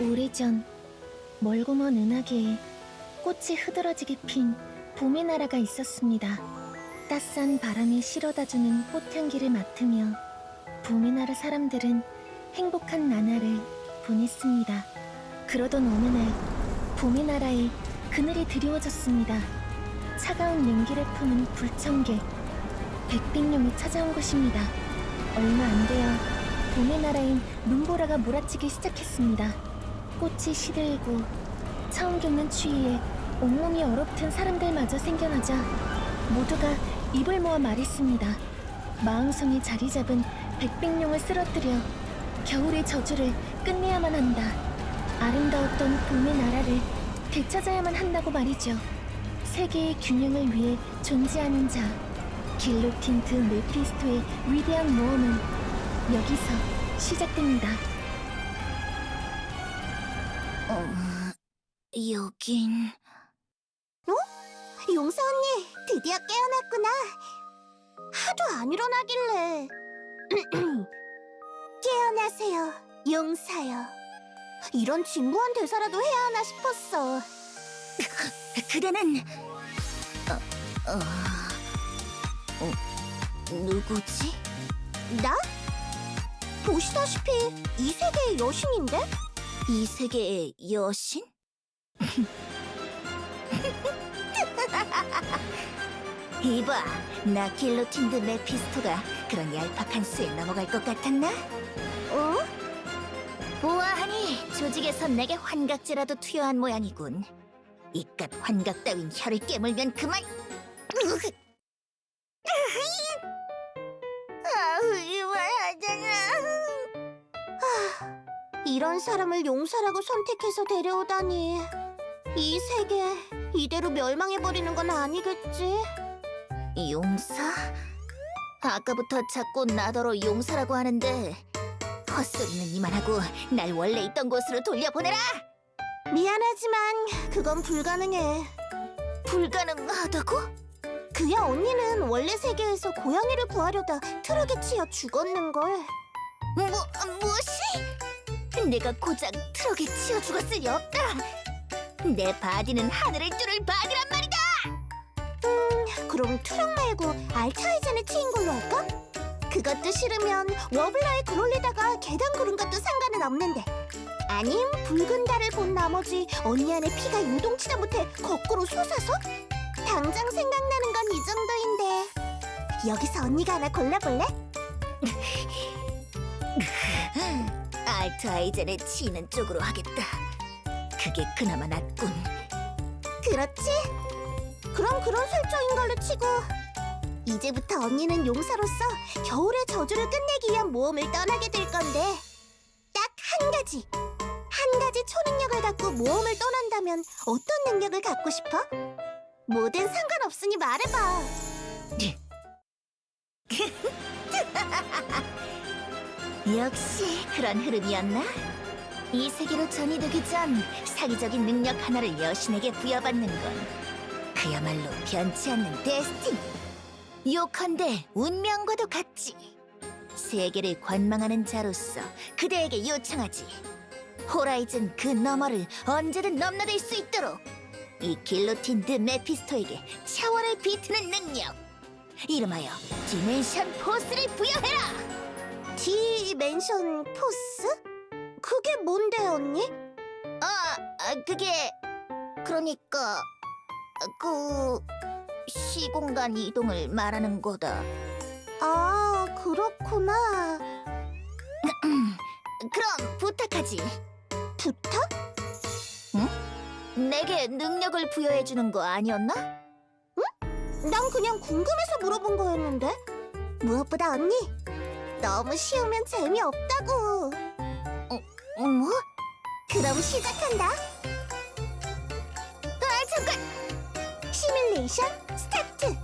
오래전 멀고 먼 은하계에 꽃이 흐드러지게 핀 봄의 나라가 있었습니다. 따스한 바람이 실어다주는 꽃향기를 맡으며 봄의 나라 사람들은 행복한 나날을 보냈습니다. 그러던 어느 날 봄의 나라에 그늘이 드리워졌습니다. 차가운 냉기를 품은 불청객 백빙룡이 찾아온 것입니다. 얼마 안 되어 봄의 나라엔 눈보라가 몰아치기 시작했습니다. 꽃이 시들고 처음 겪는 추위에 온몸이 얼어붙은 사람들마저 생겨나자 모두가 입을 모아 말했습니다. 마왕성에 자리 잡은 백빙룡을 쓰러뜨려 겨울의 저주를 끝내야만 한다. 아름다웠던 봄의 나라를 되찾아야만 한다고 말이죠. 세계의 균형을 위해 존재하는 자 길로틴트 메피스토의 위대한 모험은 여기서 시작됩니다. 여긴... 용사 언니, 드디어 깨어났구나. 하도 안 일어나길래. 깨어나세요, 용사요. 이런 진부한 대사라도 해야 하나 싶었어. 그대는... 누구지? 나? 보시다시피 이 세계의 여신인데? 이 세계의 여신? 이봐, 나 길로틴드 메피스토가 그런 얄팍한 수에 넘어갈 것 같았나? 어? 보아하니 조직에선 내게 환각제라도 투여한 모양이군. 이깟 환각 따윈 혀를 깨물면 그만. 의아하잖아. 이런 사람을 용사라고 선택해서 데려오다니. 이 세계 이대로 멸망해버리는 건 아니겠지? 용사? 아까부터 자꾸 나더러 용사라고 하는데 헛소리는 이만하고 날 원래 있던 곳으로 돌려보내라! 미안하지만 그건 불가능해. 불가능하다고? 그야 언니는 원래 세계에서 고양이를 구하려다 트럭에 치여 죽었는걸. 무엇이? 내가 고작 트럭에 치여 죽었을 리 없다! 내 바디는 하늘을 뚫을 바디란 말이다! 그럼 트럭 말고 알차이젠에 치인 걸로 할까? 그것도 싫으면 워블러에 글 올리다가 계단 구른 것도 상관은 없는데. 아님 붉은 달을 본 나머지 언니 안에 피가 요동치다 못해 거꾸로 솟아서? 당장 생각나는 건 이 정도인데. 여기서 언니가 하나 골라볼래? 알트아이젠에 치이는 쪽으로 하겠다. 그게 그나마 낫군. 그렇지? 그럼 그런 설정인 걸로 치고, 이제부터 언니는 용사로서 겨울의 저주를 끝내기 위한 모험을 떠나게 될 건데, 딱 한 가지 초능력을 갖고 모험을 떠난다면 어떤 능력을 갖고 싶어? 뭐든 상관없으니 말해봐. 역시 그런 흐름이었나? 이 세계로 전이되기 전 사기적인 능력 하나를 여신에게 부여받는 건 그야말로 변치 않는 데스티니. 요컨대 운명과도 같지. 세계를 관망하는 자로서 그대에게 요청하지. 호라이즌 그 너머를 언제든 넘나들 수 있도록 이 길로틴드 메피스토에게 차원을 비트는 능력, 이름하여 디멘션 포스를 부여해라! 디멘션 포스? 그게 뭔데, 언니? 그게... 그러니까... 시공간 이동을 말하는 거다. 아, 그렇구나. 그럼 부탁하지. 부탁? 내게 능력을 부여해주는 거 아니었나? 난 그냥 궁금해서 물어본 거였는데. 무엇보다 언니, 너무 쉬우면 재미없다고. 뭐? 그럼 시작한다. 잠깐! 시뮬레이션 스타트.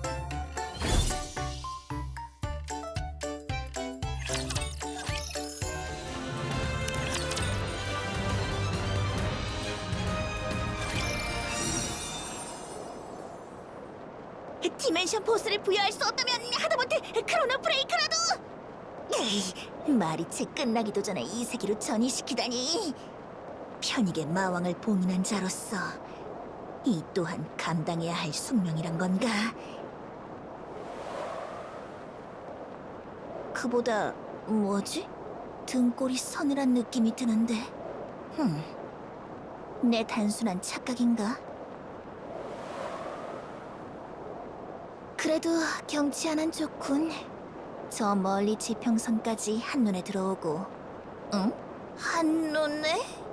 디멘션 포스를 부여할 수 없다면 하다못해 크로노 브레이크라도! 에이, 말이 채 끝나기도 전에 이 세계로 전이시키다니. 편익의 마왕을 봉인한 자로서 이 또한 감당해야 할 숙명이란 건가? 그보다 뭐지? 등골이 서늘한 느낌이 드는데 내 단순한 착각인가? 그래도 경치 하나는 좋군. 저 멀리 지평선까지 한눈에 들어오고 응? 한눈에?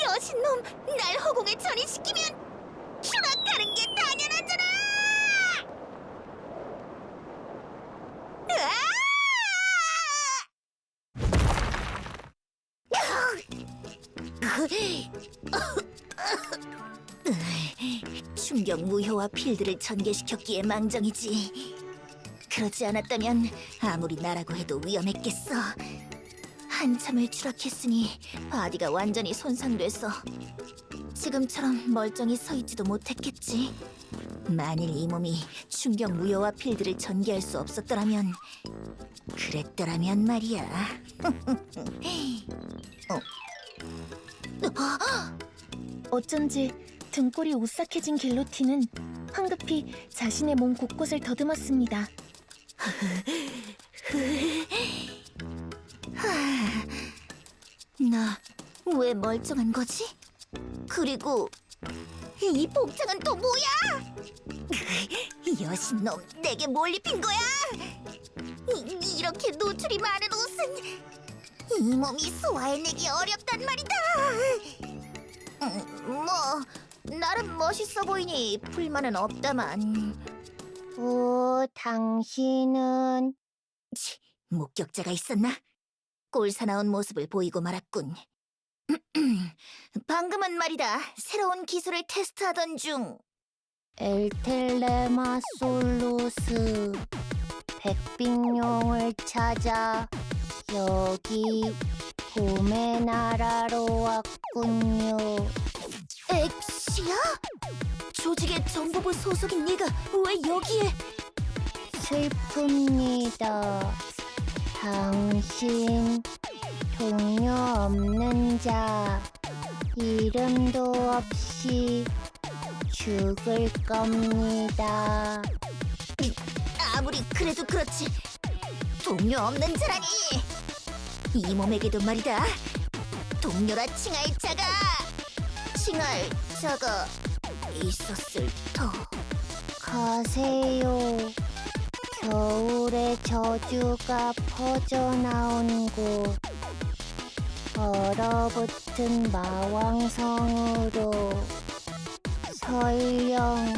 여신놈! 날 허공에 전이시키면 추락하는 게 당연하잖아! 충격 무효화 필드를 전개시켰기에 망정이지. 그러지 않았다면 아무리 나라고 해도 위험했겠어. 한참을 추락했으니 바디가 완전히 손상돼서 지금처럼 멀쩡히 서 있지도 못했겠지. 만일 이 몸이 충격 무효화 필드를 전개할 수 없었더라면, 그랬더라면 말이야. 어쩐지 등골이 오싹해진 길로틴은 황급히 자신의 몸 곳곳을 더듬었습니다. 나 왜 멀쩡한 거지? 그리고 이 복장은 또 뭐야? 여신놈, 내게 뭘 입힌 거야? 이렇게 노출이 많은 옷은 이 몸이 소화해내기 어렵단 말이다. 뭐 나름 멋있어 보이니 불만은 없다만. 당신은 치, 목격자가 있었나? 꼴사나운 모습을 보이고 말았군. 방금은 말이다, 새로운 기술을 테스트하던 중. 엘텔레마솔루스 백빙룡을 찾아 여기 봄의 나라로 왔군요. 엑시야? 조직의 정보부 소속인 네가 왜 여기에? 슬픕니다. 당신 동료 없는 자, 이름도 없이 죽을 겁니다. 아무리 그래도 그렇지, 동료 없는 자라니. 이 몸에게도 말이다, 동료라 칭할 자가 있었을 터. 가세요. 겨울의 저주가 퍼져나온 곳, 얼어붙은 마왕성으로. 설령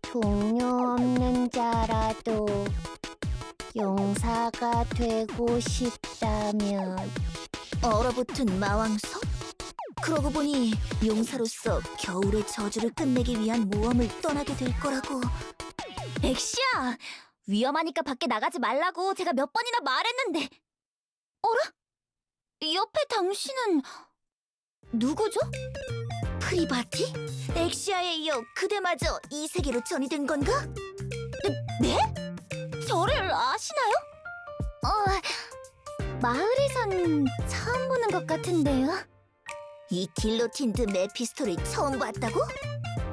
동료 없는 자라도 용사가 되고 싶다면. 얼어붙은 마왕석? 그러고 보니 용사로서 겨울의 저주를 끝내기 위한 모험을 떠나게 될 거라고. 엑시야! 위험하니까 밖에 나가지 말라고 제가 몇 번이나 말했는데. 어라? 옆에 당신은 누구죠? 프리바티? 엑시아에 이어 그대마저 이 세계로 전이된 건가? 네? 저를 아시나요? 마을에선 처음 보는 것 같은데요. 이 길로틴드 메피스토를 처음 봤다고?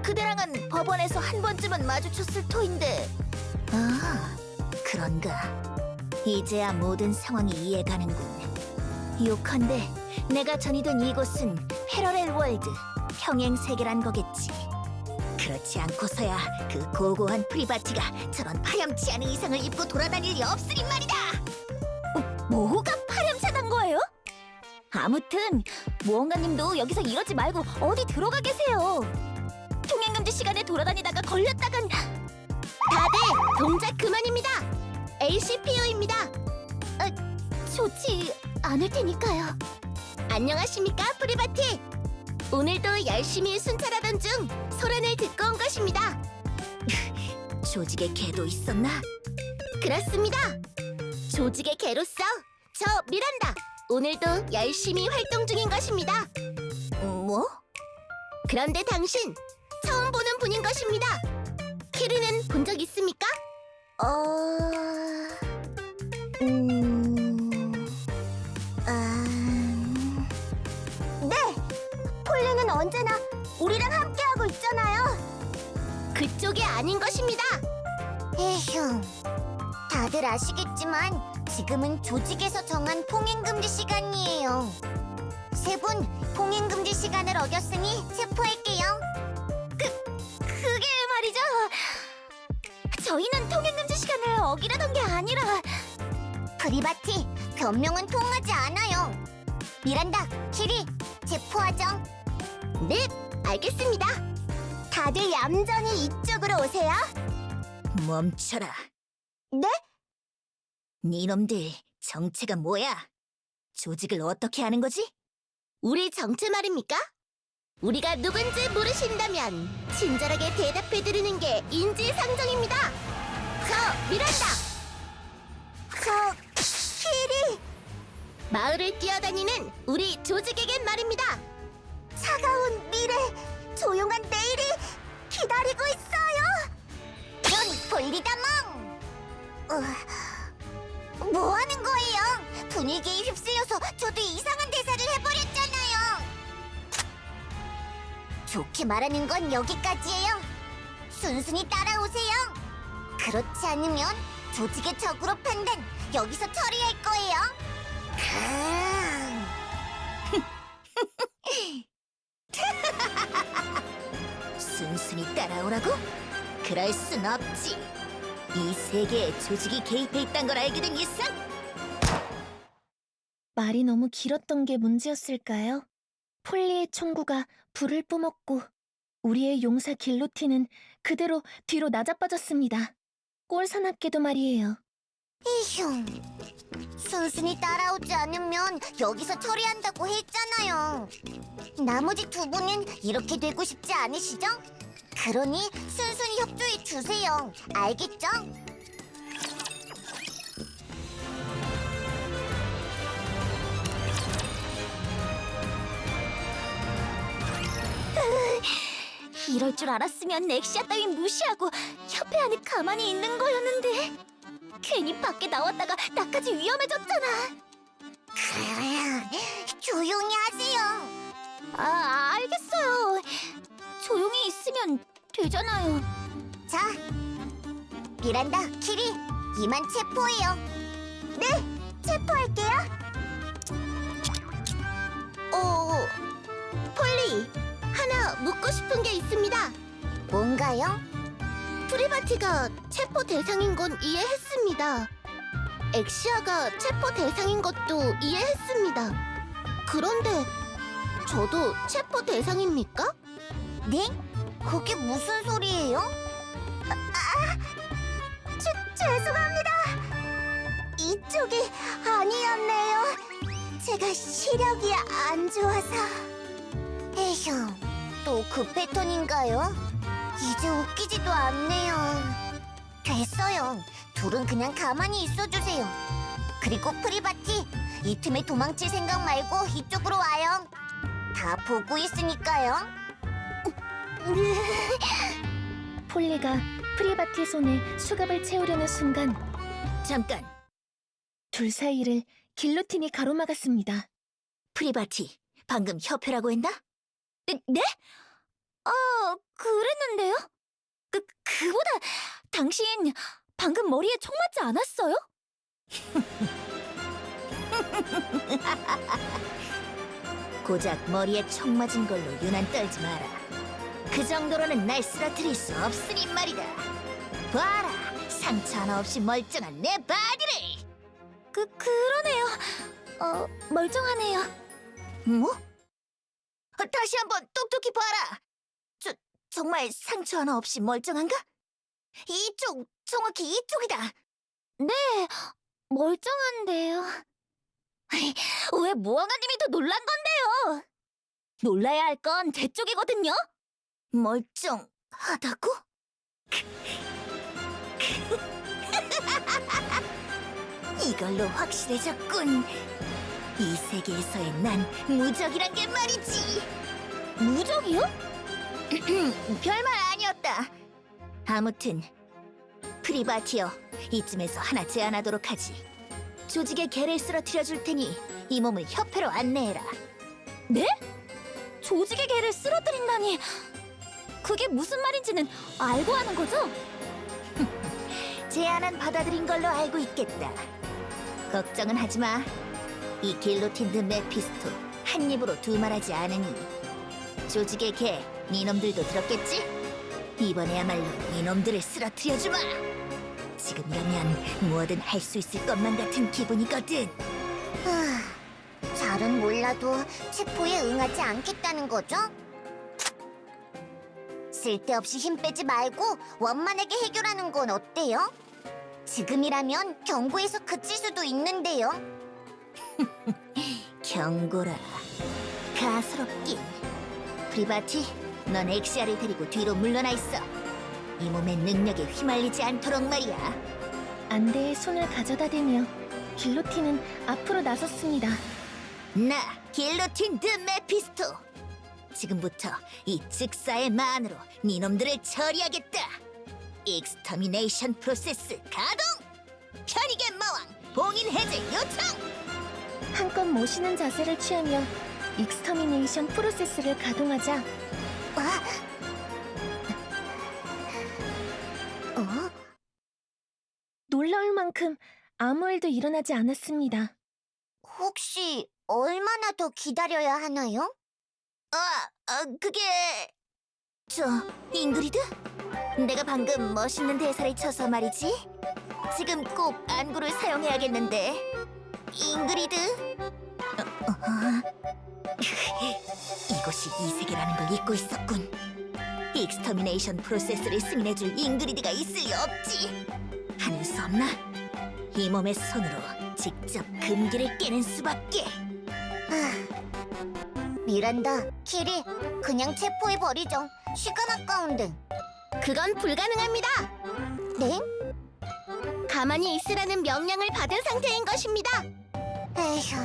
그대랑은 법원에서 한 번쯤은 마주쳤을 터인데. 아, 그런가. 이제야 모든 상황이 이해가는군. 요컨대 내가 전이된 이곳은 패러렐 월드, 평행 세계란 거겠지. 그렇지 않고서야 그 고고한 프리바티가 저런 파렴치 않은 의상을 입고 돌아다닐 리 없으니 말이다. 뭐가 파렴치한 거예요? 아무튼 무언가님도 여기서 이러지 말고 어디 들어가 계세요. 통행금지 시간에 돌아다니다가 걸렸다간. 다들 동작 그만입니다. LCPO입니다. 좋지 않을 테니까요. 안녕하십니까, 프리바티. 오늘도 열심히 순찰하던 중 소란을 듣고 온 것입니다. 조직의 개도 있었나? 그렇습니다. 조직의 개로서 저 미란다, 오늘도 열심히 활동 중인 것입니다. 뭐? 그런데 당신 처음 보는 분인 것입니다. 키르는 본 적 있습니까? 그쪽이 아닌 것입니다. 에휴, 다들 아시겠지만 지금은 조직에서 정한 통행금지 시간이에요. 세 분 통행금지 시간을 어겼으니 체포할게요. 그게 말이죠. 저희는 통행금지 시간을 어기려던 게 아니라. 프리바티, 변명은 통하지 않아요. 미란다, 키리, 체포하죠. 네, 알겠습니다. 다들 얌전히 이쪽으로 오세요. 멈춰라. 네? 니놈들 정체가 뭐야? 조직을 어떻게 하는 거지? 우리 정체 말입니까? 우리가 누군지 모르신다면 친절하게 대답해드리는 게 인지상정입니다. 저 미란다. 저 키리. 마을을 뛰어다니는 우리 조직에겐 말입니다. 차가운 미래, 조용한 내일이 기다리고 있어요. 눈 볼리다멍. 뭐 하는 거예요? 분위기에 휩쓸려서 저도 이상한 대사를 해버렸잖아요. 좋게 말하는 건 여기까지예요. 순순히 따라오세요. 그렇지 않으면 조직의 적으로 판단 여기서 처리할 거예요. 순순히 따라오라고? 그럴 순 없지. 이 세계에 조직이 개입해 있단 걸 알게 된 이상? 말이 너무 길었던 게 문제였을까요? 폴리의 총구가 불을 뿜었고 우리의 용사 길로티는 그대로 뒤로 나자빠졌습니다. 꼴사납게도 말이에요. 이휴, 순순히 따라오지 않으면 여기서 처리한다고 했잖아요. 나머지 두 분은 이렇게 되고 싶지 않으시죠? 그러니 순순히 협조해 주세요. 알겠죠? 이럴 줄 알았으면 넥시아 따윈 무시하고 협회 안에 가만히 있는 거였는데 괜히 밖에 나왔다가 나까지 위험해졌잖아. 조용히 하세요. 알겠어요. 조용히 있으면 되잖아요. 자, 미란다, 키리, 이만 체포해요. 네, 체포할게요. 폴리, 하나 묻고 싶은 게 있습니다. 뭔가요? 프리바티가 체포 대상인 건 이해했습니다. 엑시아가 체포 대상인 것도 이해했습니다. 그런데 저도 체포 대상입니까? 네? 그게 무슨 소리예요? 죄송합니다. 이쪽이 아니었네요. 제가 시력이 안 좋아서. 에휴, 또 그 패턴인가요? 이제 웃기지도 않네요. 됐어요. 둘은 그냥 가만히 있어주세요. 그리고 프리바티, 이 틈에 도망칠 생각 말고 이쪽으로 와요. 다 보고 있으니까요. 폴리가 프리바티 손에 수갑을 채우려는 순간 잠깐. 둘 사이를 길로틴이 가로막았습니다. 프리바티, 방금 협회라고 했나? 네? 그랬는데요? 그보다 당신 방금 머리에 총 맞지 않았어요? 고작 머리에 총 맞은 걸로 유난 떨지 마라. 그 정도로는 날 쓰러뜨릴 수 없으니 말이다. 봐라, 상처 하나 없이 멀쩡한 내 바디를. 그러네요. 멀쩡하네요. 뭐? 다시 한번 똑똑히 봐라. 정말 상처 하나 없이 멀쩡한가? 이쪽, 정확히 이쪽이다. 네, 멀쩡한데요. 왜 모아가님이 더 놀란 건데요? 놀라야 할 건 제 쪽이거든요. 멀쩡하다고? 이걸로 확실해졌군. 이 세계에서의 난 무적이란 게 말이지. 무적이요? 별말 아니었다. 아무튼 프리바티어, 이쯤에서 하나 제안하도록 하지. 조직의 개를 쓰러뜨려 줄 테니 이 몸을 협회로 안내해라. 네? 조직의 개를 쓰러뜨린다니 그게 무슨 말인지는 알고 하는 거죠? 제안은 받아들인 걸로 알고 있겠다. 걱정은 하지 마. 이 길로틴드 메피스토 한 입으로 두말하지 않으니 조직의 개, 니놈들도 들었겠지? 이번에야말로 니놈들을 쓰러뜨려주마. 지금이라면 뭐든 할 수 있을 것만 같은 기분이거든. 잘은 몰라도 체포에 응하지 않겠다는 거죠? 쓸데없이 힘 빼지 말고 원만하게 해결하는 건 어때요? 지금이라면 경고에서 그칠 수도 있는데요. 경고라. 가소롭긴. 프리바티, 넌 엑시아를 데리고 뒤로 물러나 있어. 이 몸의 능력에 휘말리지 않도록 말이야. 안대에 손을 가져다 대며 길로틴은 앞으로 나섰습니다. 나 길로틴드 메피스토. 지금부터 이 즉사의 만으로 니놈들을 처리하겠다. 익스터미네이션 프로세스 가동! 편익의 마왕 봉인 해제 요청! 한껏 모시는 자세를 취하며 익스터미네이션 프로세스를 가동하자 놀라울 만큼 아무 일도 일어나지 않았습니다. 혹시 얼마나 더 기다려야 하나요? 그게... 저... 잉그리드? 내가 방금 멋있는 대사를 쳐서 말이지. 지금 꼭 안구를 사용해야겠는데. 잉그리드? 이곳이 이 세계라는 걸 잊고 있었군. 익스터미네이션 프로세스를 승인해줄 잉그리드가 있을 리 없지. 하는 수 없나? 이 몸의 손으로 직접 금기를 깨는 수밖에. 미란다, 키리, 그냥 체포해버리죠. 시간 아까운데. 그건 불가능합니다. 네? 가만히 있으라는 명령을 받은 상태인 것입니다. 에휴,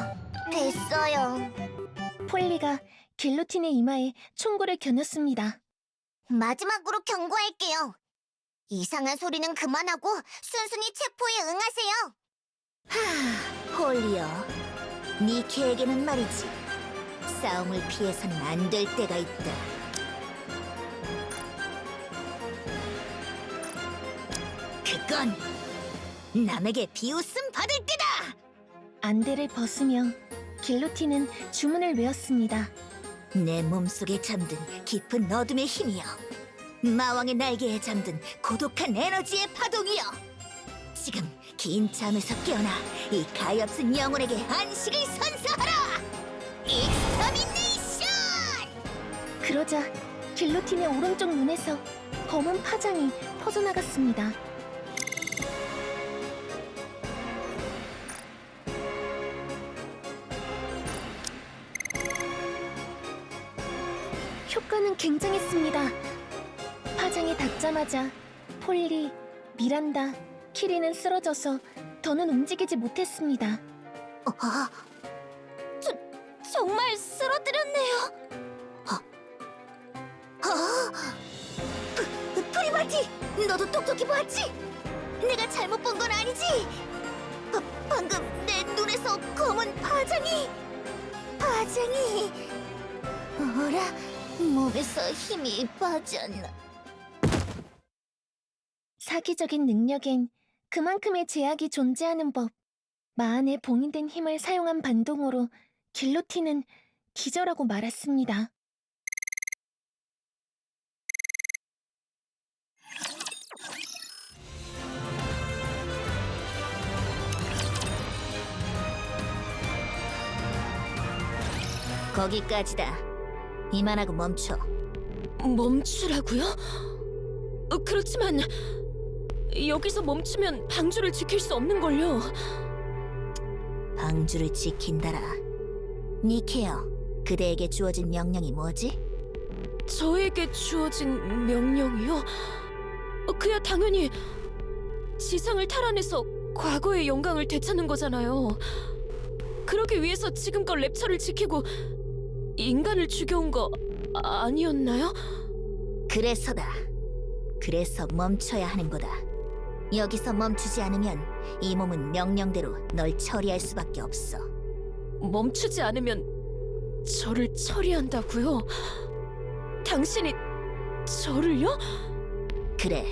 됐어요. 폴리가 길로틴의 이마에 총구를 겨눴습니다. 마지막으로 경고할게요. 이상한 소리는 그만하고 순순히 체포에 응하세요. 폴리어, 니케에게는 말이지. 싸움을 피해서는 안 될 때가 있다. 그건 남에게 비웃음 받을 때다! 안대를 벗으며 길로틴은 주문을 외웠습니다. 내 몸속에 잠든 깊은 어둠의 힘이여, 마왕의 날개에 잠든 고독한 에너지의 파동이여, 지금 긴 잠에서 깨어나 이 가엾은 영혼에게 안식을 선사하라! 익스터미네이션! 그러자 길로틴의 오른쪽 눈에서 검은 파장이 퍼져나갔습니다. 효과는 굉장했습니다. 파장이 닿자마자 폴리, 미란다, 키리는 쓰러져서 더는 움직이지 못했습니다. 정말 쓰러뜨렸네요. 프리바티! 너도 똑똑히 보았지? 내가 잘못 본 건 아니지? 방금 내 눈에서 검은 파장이... 어라? 몸에서 힘이 빠졌나? 사기적인 능력엔 그만큼의 제약이 존재하는 법. 마안에 봉인된 힘을 사용한 반동으로 길로틴은 기절하고 말았습니다. 거기까지다. 이만하고 멈춰. 멈추라고요? 그렇지만 여기서 멈추면 방주를 지킬 수 없는걸요. 방주를 지킨다라. 니케어, 그대에게 주어진 명령이 뭐지? 저에게 주어진 명령이요? 그야 당연히 지상을 탈환해서 과거의 영광을 되찾는 거잖아요. 그러기 위해서 지금껏 랩처를 지키고 인간을 죽여온 거 아니었나요? 그래서다. 그래서 멈춰야 하는 거다. 여기서 멈추지 않으면 이 몸은 명령대로 널 처리할 수밖에 없어. 멈추지 않으면 저를 처리한다고요? 당신이 저를요? 그래,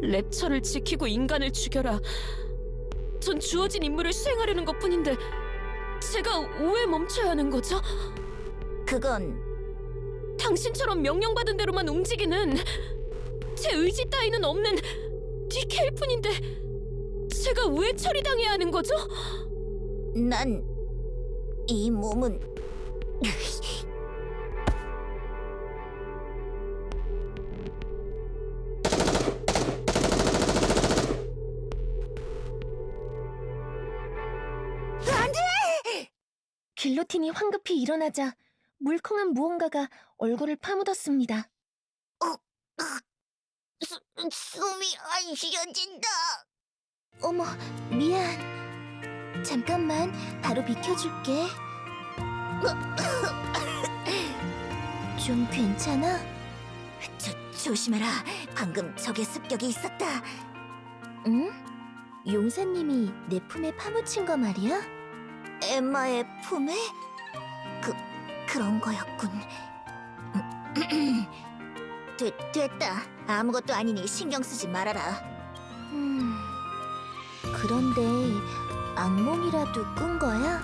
랩처를 지키고 인간을 죽여라. 전 주어진 임무를 수행하려는 것뿐인데 제가 왜 멈춰야 하는 거죠? 그건 당신처럼 명령받은 대로만 움직이는 제 의지 따위는 없는 DK뿐인데 제가 왜 처리당해야 하는 거죠? 난 이 몸은 길로틴이 황급히 일어나자 물컹한 무언가가 얼굴을 파묻었습니다. 숨이 안 쉬어진다. 어머, 미안. 잠깐만, 바로 비켜줄게. 좀 괜찮아? 조심해라. 방금 적의 습격이 있었다. 응? 용사님이 내 품에 파묻힌 거 말이야? 엠마의 품에? 그런 거였군. 됐다. 아무것도 아니니 신경 쓰지 말아라. 그런데 악몽이라도 꾼 거야?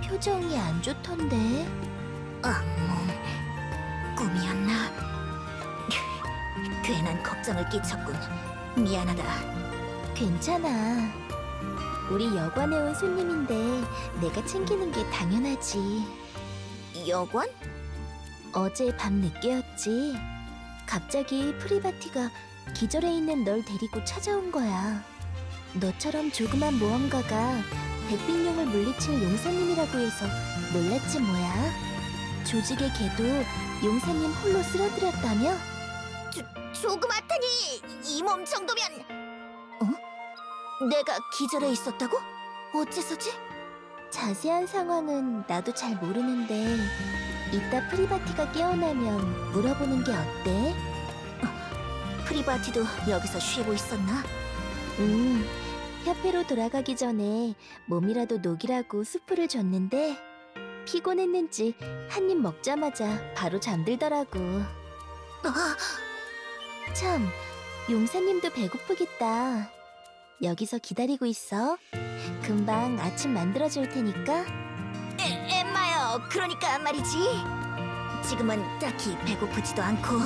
표정이 안 좋던데. 악몽, 꿈이었나? 괜한 걱정을 끼쳤군. 미안하다. 괜찮아. 우리 여관에 온 손님인데 내가 챙기는 게 당연하지. 여관? 어제 밤 늦게였지. 갑자기 프리바티가 기절해 있는 널 데리고 찾아온 거야. 너처럼 조그만 모험가가 백빙룡을 물리칠 용사님이라고 해서 놀랐지 뭐야. 조직의 개도 용사님 홀로 쓰러뜨렸다며? 조그맣다니! 이 몸 정도면... 내가 기절해 있었다고? 어째서지? 자세한 상황은 나도 잘 모르는데 이따 프리바티가 깨어나면 물어보는 게 어때? 프리바티도 여기서 쉬고 있었나? 협회로 돌아가기 전에 몸이라도 녹이라고 수프를 줬는데 피곤했는지 한 입 먹자마자 바로 잠들더라고. 참, 용사님도 배고프겠다. 여기서 기다리고 있어. 금방 아침 만들어줄 테니까. 엠마요, 그러니까 말이지. 지금은 딱히 배고프지도 않고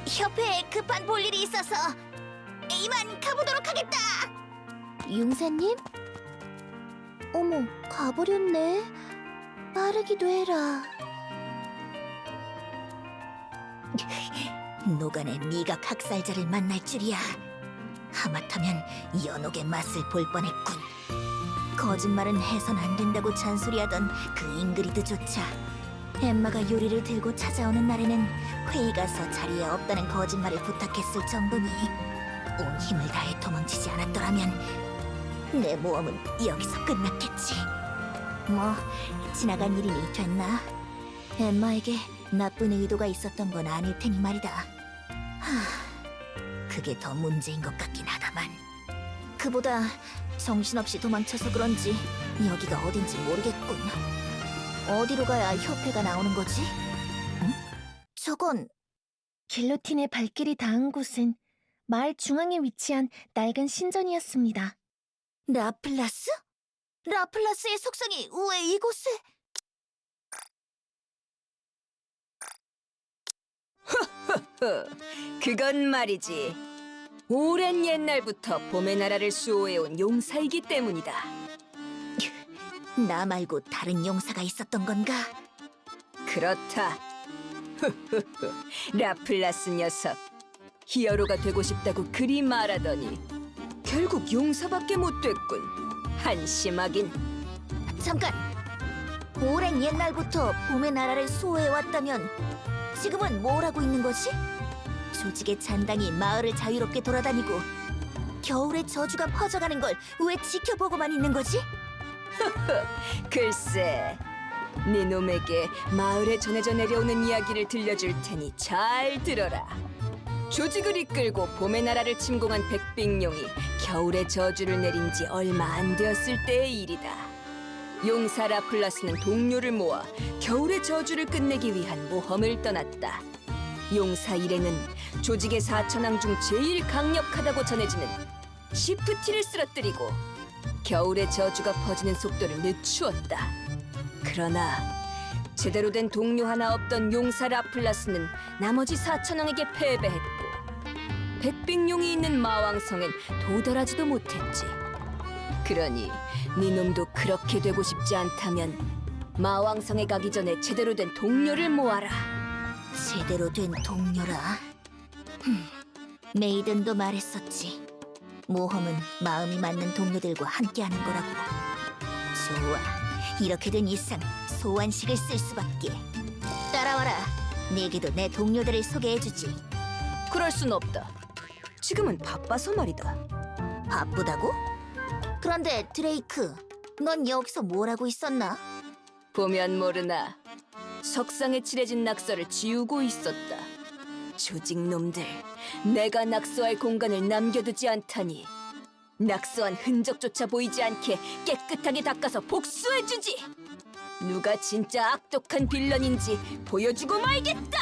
협회에 급한 볼일이 있어서 이만 가보도록 하겠다. 용사님? 어머, 가버렸네. 빠르기도 해라. 노간의 미각 학살자를 만날 줄이야. 하마터면 연옥의 맛을 볼 뻔했군. 거짓말은 해선 안 된다고 잔소리하던 그 잉그리드조차 엠마가 요리를 들고 찾아오는 날에는 회의 가서 자리에 없다는 거짓말을 부탁했을 정도니 온 힘을 다해 도망치지 않았더라면 내 모험은 여기서 끝났겠지. 뭐 지나간 일이니 됐나? 엠마에게 나쁜 의도가 있었던 건 아닐 테니 말이다. 그게 더 문제인 것 같긴 하다만 그보다 정신없이 도망쳐서 그런지 여기가 어딘지 모르겠군. 어디로 가야 협회가 나오는 거지? 응? 저건 길로틴의 발길이 닿은 곳은 마을 중앙에 위치한 낡은 신전이었습니다. 라플라스? 라플라스의 속성이 왜 이곳에? 그건 말이지. 오랜 옛날부터 봄의 나라를 수호해온 용사이기 때문이다. 나 말고 다른 용사가 있었던 건가? 그렇다. 라플라스 녀석. 히어로가 되고 싶다고 그리 말하더니 결국 용사밖에 못 됐군. 한심하긴. 잠깐! 오랜 옛날부터 봄의 나라를 수호해왔다면 지금은 뭘 하고 있는 거지? 조직의 잔당이 마을을 자유롭게 돌아다니고 겨울의 저주가 퍼져가는 걸 왜 지켜보고만 있는 거지? 글쎄, 네 놈에게 마을에 전해져 내려오는 이야기를 들려줄 테니 잘 들어라. 조직을 이끌고 봄의 나라를 침공한 백빙룡이 겨울의 저주를 내린 지 얼마 안 되었을 때의 일이다. 용사 라플라스는 동료를 모아 겨울의 저주를 끝내기 위한 모험을 떠났다. 용사 일행은 조직의 4천왕 중 제일 강력하다고 전해지는 시프티를 쓰러뜨리고 겨울의 저주가 퍼지는 속도를 늦추었다. 그러나 제대로 된 동료 하나 없던 용사 라플라스는 나머지 4천왕에게 패배했고 백빙용이 있는 마왕성엔 도달하지도 못했지. 그러니 네 놈도 그렇게 되고 싶지 않다면 마왕성에 가기 전에 제대로 된 동료를 모아라. 제대로 된 동료라. 메이든도 말했었지. 모험은 마음이 맞는 동료들과 함께하는 거라고. 좋아. 이렇게 된 이상 소환식을 쓸 수밖에. 따라와라. 네게도 내 동료들을 소개해주지. 그럴 순 없다. 지금은 바빠서 말이다. 바쁘다고? 그런데 드레이크, 넌 여기서 뭘 하고 있었나? 보면 모르나 석상에 칠해진 낙서를 지우고 있었다. 조직놈들, 내가 낙서할 공간을 남겨두지 않다니. 낙서한 흔적조차 보이지 않게 깨끗하게 닦아서 복수해주지. 누가 진짜 악독한 빌런인지 보여주고 말겠다.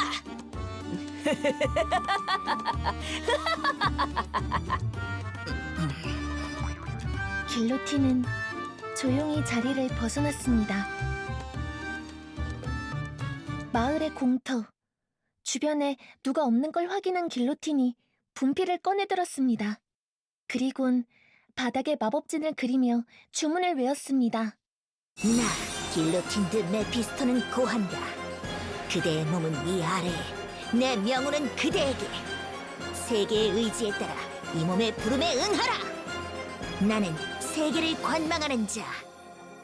길로틴은 조용히 자리를 벗어났습니다. 마을의 공터. 주변에 누가 없는 걸 확인한 길로틴이 분필을 꺼내들었습니다. 그리곤 바닥에 마법진을 그리며 주문을 외웠습니다. 나, 길로틴 드 메피스토는 고한다. 그대의 몸은 위아래에, 내 명우는 그대에게. 세계의 의지에 따라 이 몸의 부름에 응하라! 나는 세계를 관망하는 자.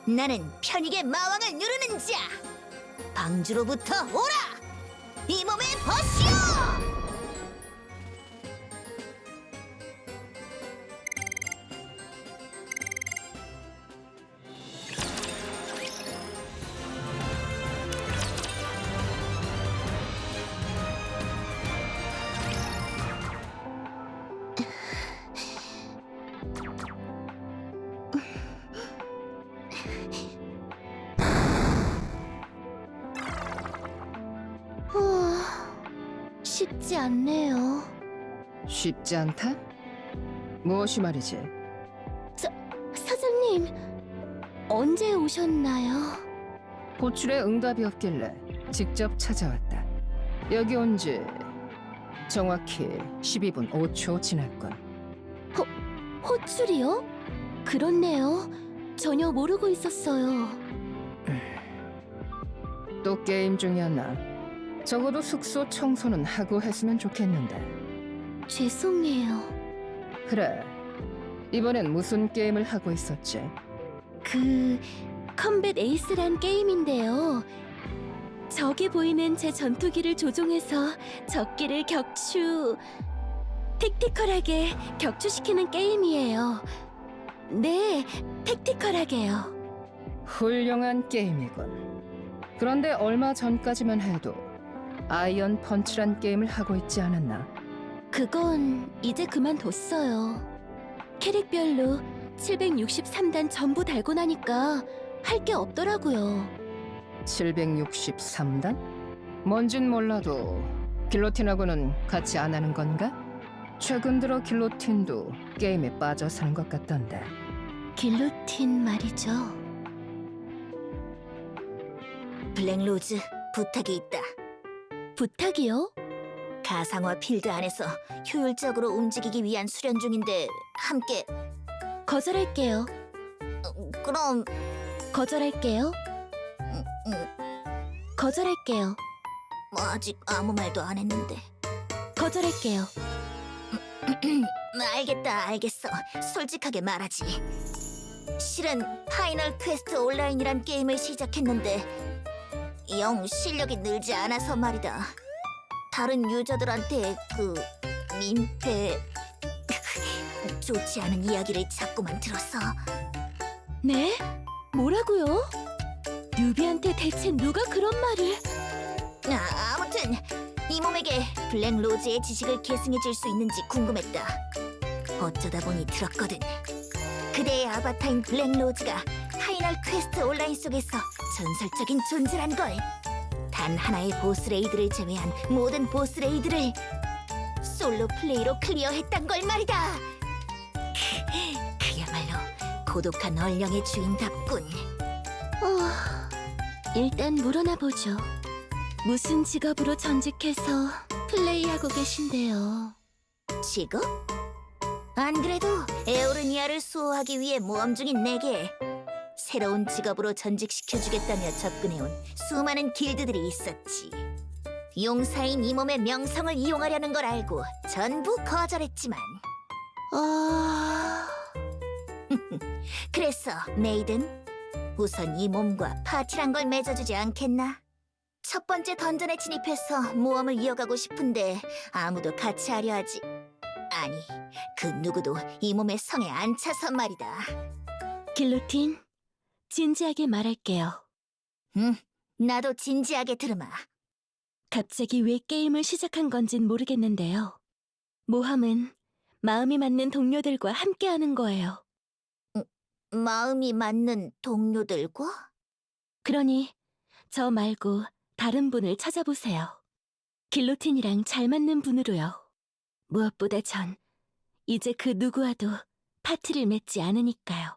나는 편익의 마왕을 누르는 자. 방주로부터 오라! 이 몸의 벗이여! 쉽지 않네요. 쉽지 않다? 무엇이 말이지? 사장님, 언제 오셨나요? 호출에 응답이 없길래 직접 찾아왔다. 여기 온 지 정확히 12분 5초 지났군. 호출이요? 그렇네요. 전혀 모르고 있었어요. 또 게임 중이었나? 적어도 숙소 청소는 하고 했으면 좋겠는데. 죄송해요. 그래, 이번엔 무슨 게임을 하고 있었지? 컴뱃 에이스란 게임인데요. 저기 보이는 제 전투기를 조종해서 적기를 택티컬하게 격추시키는 게임이에요. 네, 택티컬하게요. 훌륭한 게임이군. 그런데 얼마 전까지만 해도 아이언 펀치란 게임을 하고 있지 않았나? 그건 이제 그만뒀어요. 캐릭별로 763단 전부 달고 나니까 할 게 없더라고요. 763단? 뭔진 몰라도 길로틴하고는 같이 안 하는 건가? 최근 들어 길로틴도 게임에 빠져 사는 것 같던데. 길로틴 말이죠. 블랙로즈, 부탁이 있다. 부탁이요? 가상화 필드 안에서 효율적으로 움직이기 위한 수련 중인데 함께. 거절할게요. 그럼 거절할게요. 거절할게요. 아직 아무 말도 안 했는데. 거절할게요. 알겠어. 솔직하게 말하지. 실은 파이널 퀘스트 온라인이란 게임을 시작했는데 영 실력이 늘지 않아서 말이다. 다른 유저들한테 민폐 좋지 않은 이야기를 자꾸만 들었어. 네? 뭐라고요? 뉴비한테 대체 누가 그런 말을? 아무튼 이 몸에게 블랙로즈의 지식을 계승해줄 수 있는지 궁금했다. 어쩌다 보니 들었거든. 그대의 아바타인 블랙로즈가 파이널 퀘스트 온라인 속에서 전설적인 존재란 걸. 단 하나의 보스 레이드를 제외한 모든 보스 레이드를 솔로 플레이로 클리어했단 걸 말이다. 그야말로 고독한 얼령의 주인답군. 일단 물어나 보죠. 무슨 직업으로 전직해서 플레이하고 계신데요? 직업? 안 그래도 에오르니아를 수호하기 위해 모험 중인 내게 새로운 직업으로 전직시켜주겠다며 접근해온 수많은 길드들이 있었지. 용사인 이 몸의 명성을 이용하려는 걸 알고 전부 거절했지만 그래서 메이든, 우선 이 몸과 파티란 걸 맺어주지 않겠나? 첫 번째 던전에 진입해서 모험을 이어가고 싶은데 아무도 같이 하려 하지. 아니, 그 누구도 이 몸의 성에 안 차서 말이다. 길로틴, 진지하게 말할게요. 응, 나도 진지하게 들으마. 갑자기 왜 게임을 시작한 건진 모르겠는데요. 모험은 마음이 맞는 동료들과 함께하는 거예요. 마음이 맞는 동료들과? 그러니 저 말고 다른 분을 찾아보세요. 길로틴이랑 잘 맞는 분으로요. 무엇보다 전 이제 그 누구와도 파티를 맺지 않으니까요.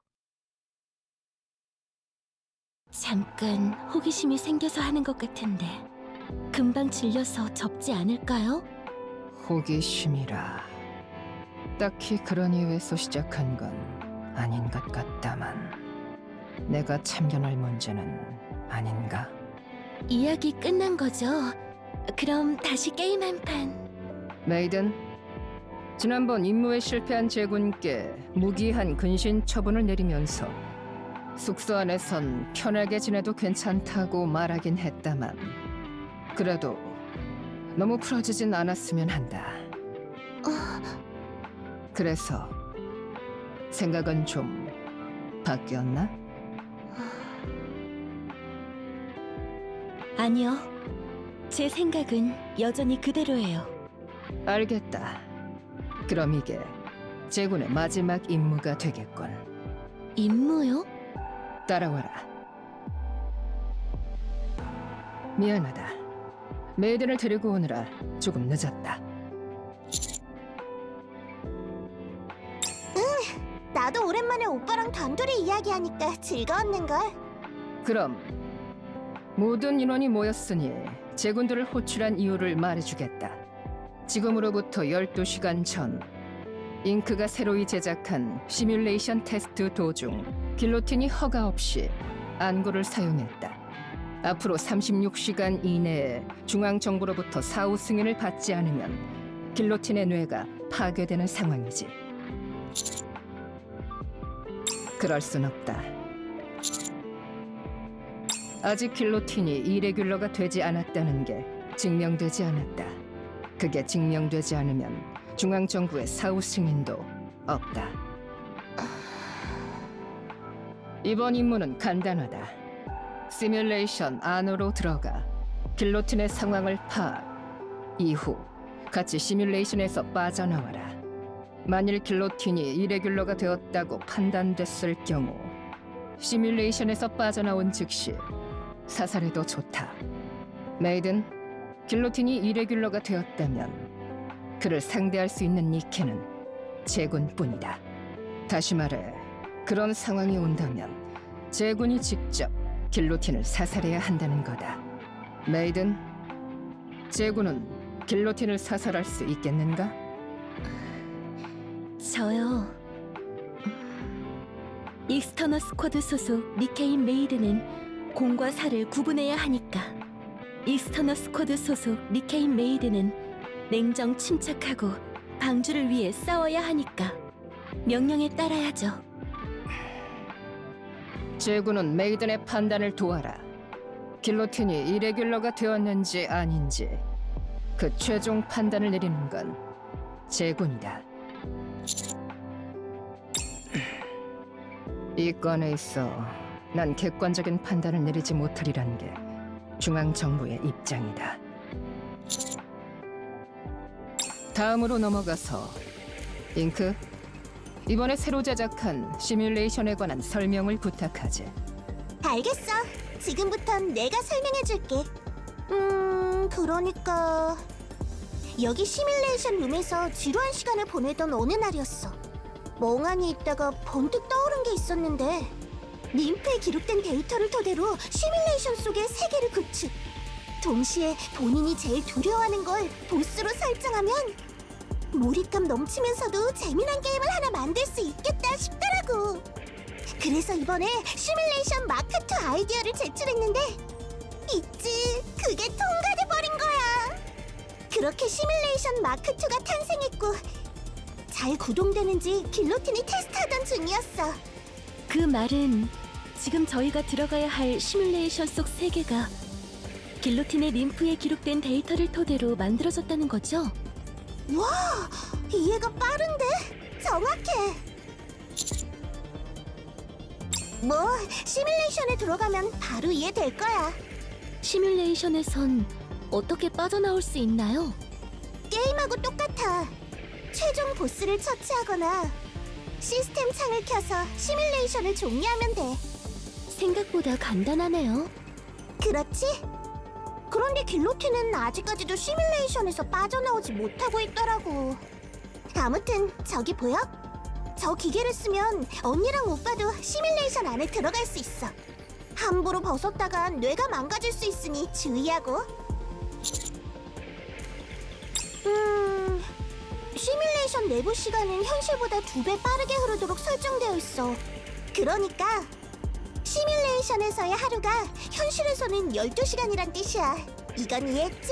잠깐 호기심이 생겨서 하는 것 같은데 금방 질려서 접지 않을까요? 호기심이라. 딱히 그런 이유에서 시작한 건 아닌 것 같다만 내가 참견할 문제는 아닌가? 이야기 끝난 거죠? 그럼 다시 게임 한 판. 메이든, 지난번 임무에 실패한 제군께 무기한 근신 처분을 내리면서 숙소 안에선 편하게 지내도 괜찮다고 말하긴 했다만 그래도 너무 풀어지진 않았으면 한다. 그래서 생각은 좀 바뀌었나? 아니요. 제 생각은 여전히 그대로예요. 알겠다. 그럼 이게 제군의 마지막 임무가 되겠군. 임무요? 따라와라. 미안하다. 메이든을 데리고 오느라 조금 늦었다. 나도 오랜만에 오빠랑 단둘이 이야기하니까 즐거웠는걸. 그럼 모든 인원이 모였으니 제군들을 호출한 이유를 말해주겠다. 지금으로부터 12시간 전 잉크가 새로이 제작한 시뮬레이션 테스트 도중 길로틴이 허가 없이 안구를 사용했다. 앞으로 36시간 이내에 중앙정부로부터 사후 승인을 받지 않으면 길로틴의 뇌가 파괴되는 상황이지. 그럴 순 없다. 아직 길로틴이 이레귤러가 되지 않았다는 게 증명되지 않았다. 그게 증명되지 않으면 중앙정부의 사후 승인도 없다. 이번 임무는 간단하다. 시뮬레이션 안으로 들어가 길로틴의 상황을 파악. 이후 같이 시뮬레이션에서 빠져나와라. 만일 길로틴이 이레귤러가 되었다고 판단됐을 경우 시뮬레이션에서 빠져나온 즉시 사살해도 좋다. 메이든, 길로틴이 이레귤러가 되었다면 그를 상대할 수 있는 니케는 제군뿐이다. 다시 말해, 그런 상황이 온다면 제군이 직접 길로틴을 사살해야 한다는 거다. 메이든, 제군은 길로틴을 사살할 수 있겠는가? 저요. 익스터너 스쿼드 소속 니케인 메이드는 공과 사를 구분해야 하니까. 익스터너 스쿼드 소속 니케인 메이드는 냉정 침착하고 방주를 위해 싸워야 하니까 명령에 따라야죠. 제군은 메이든의 판단을 도와라. 길로틴이 이레귤러가 되었는지 아닌지 그 최종 판단을 내리는 건 제군이다. 이 건에 있어 난 객관적인 판단을 내리지 못하리란 게 중앙정부의 입장이다. 다음으로 넘어가서 잉크, 이번에 새로 제작한 시뮬레이션에 관한 설명을 부탁하지. 알겠어. 지금부턴 내가 설명해줄게. 그러니까 여기 시뮬레이션 룸에서 지루한 시간을 보내던 어느 날이었어. 멍하니 있다가 번뜩 떠오른 게 있었는데 림프에 기록된 데이터를 토대로 시뮬레이션 속의 세계를 구축. 동시에 본인이 제일 두려워하는 걸 보스로 설정하면 몰입감 넘치면서도 재미난 게임을 하나 만들 수 있겠다 싶더라고. 그래서 이번에 시뮬레이션 마크2 아이디어를 제출했는데 있지, 그게 통과돼버린 거야. 그렇게 시뮬레이션 마크2가 탄생했고 잘 구동되는지 길로틴이 테스트하던 중이었어. 그 말은 지금 저희가 들어가야 할 시뮬레이션 속 세계가 길로틴의 림프에 기록된 데이터를 토대로 만들어졌다는 거죠? 와, 이해가 빠른데? 정확해. 뭐, 시뮬레이션에 들어가면 바로 이해될 거야. 시뮬레이션에선 어떻게 빠져나올 수 있나요? 게임하고 똑같아. 최종 보스를 처치하거나 시스템 창을 켜서 시뮬레이션을 종료하면 돼. 생각보다 간단하네요. 그렇지? 그런데 길로틴은 아직까지도 시뮬레이션에서 빠져나오지 못하고 있더라고. 아무튼 저기 보여? 저 기계를 쓰면 언니랑 오빠도 시뮬레이션 안에 들어갈 수 있어. 함부로 벗었다간 뇌가 망가질 수 있으니 주의하고. 시뮬레이션 내부 시간은 현실보다 2배 빠르게 흐르도록 설정되어 있어. 그러니까 시뮬레이션에서의 하루가 현실에서는 12시간이란 뜻이야. 이건 이해했지?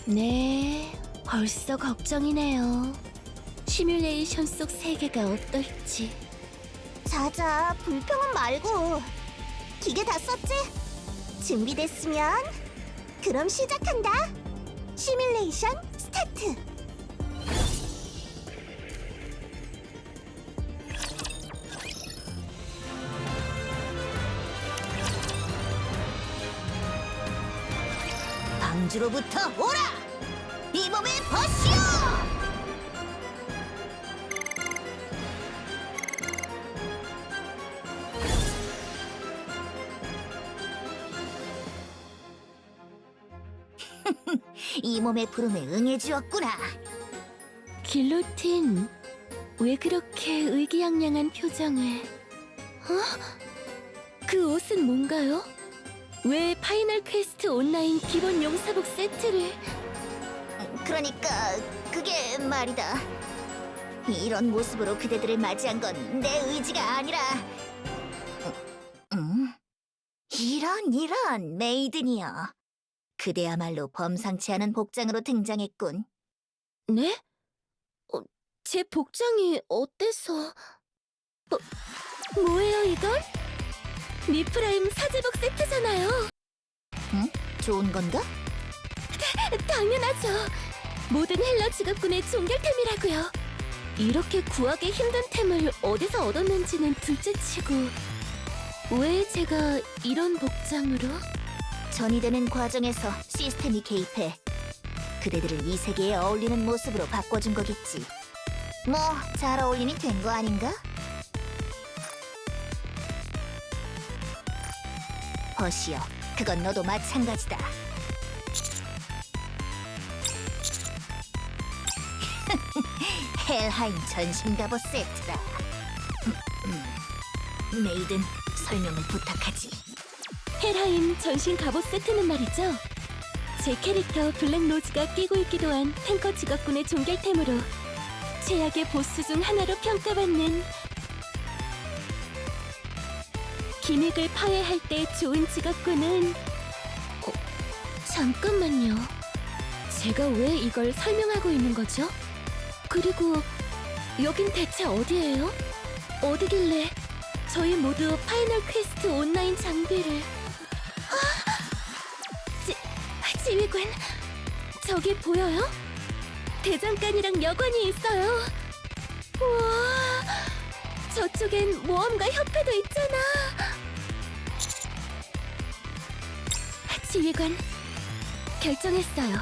네, 벌써 걱정이네요. 시뮬레이션 속 세계가 어떨지. 자자, 불평은 말고. 기계 다 썼지? 준비됐으면 그럼 시작한다. 시뮬레이션 스타트. 방주로부터 오라! 이 몸의 버시오! 이 몸의 부름에 응해주었구나. 길로틴, 왜 그렇게 의기양양한 표정을... 그 옷은 뭔가요? 왜 파이널 퀘스트 온라인 기본 용사복 세트를... 그러니까 그게 말이다. 이런 모습으로 그대들을 맞이한 건 내 의지가 아니라 이런 메이든이여. 그대야말로 범상치 않은 복장으로 등장했군. 네? 제 복장이 어때서... 뭐예요 이건? 미프라임 사제복 세트잖아요. 좋은 건가? 당연하죠. 모든 헬러 직업군의 종결템이라고요. 이렇게 구하기 힘든 템을 어디서 얻었는지는 둘째치고 왜 제가 이런 복장으로? 전이되는 과정에서 시스템이 개입해 그대들을 이 세계에 어울리는 모습으로 바꿔준 거겠지. 뭐 잘 어울림이 된 거 아닌가? 버시여, 그건 너도 마찬가지다. 헬하임 전신 갑옷 세트다. 메이든, 설명을 부탁하지. 헬하임 전신 갑옷 세트는 말이죠. 제 캐릭터 블랙로즈가 끼고 있기도 한 탱커 직업군의 종결템으로 최악의 보스 중 하나로 평가받는 기믹을 파괴할 때 좋은 직업군은 잠깐만요. 제가 왜 이걸 설명하고 있는 거죠? 그리고 여긴 대체 어디예요? 어디길래 저희 모두 파이널 퀘스트 온라인 장비를... 지휘관, 저기 보여요? 대장간이랑 여관이 있어요. 우와, 저쪽엔 모험가 협회도 있잖아. 지휘관, 결정했어요.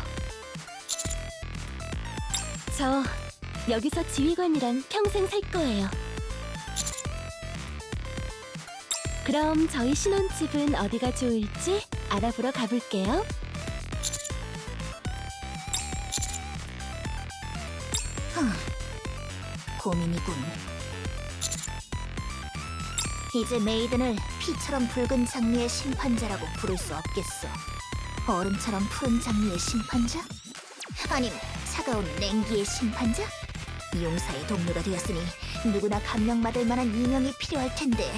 저 여기서 지휘관이랑 평생 살 거예요. 그럼 저희 신혼집은 어디가 좋을지 알아보러 가볼게요. 고민이군. 이제 메이든을 피처럼 붉은 장미의 심판자라고 부를 수 없겠어. 얼음처럼 푸른 장미의 심판자? 아님 차가운 냉기의 심판자? 용사의 동료가 되었으니 누구나 감명받을 만한 이명이 필요할 텐데.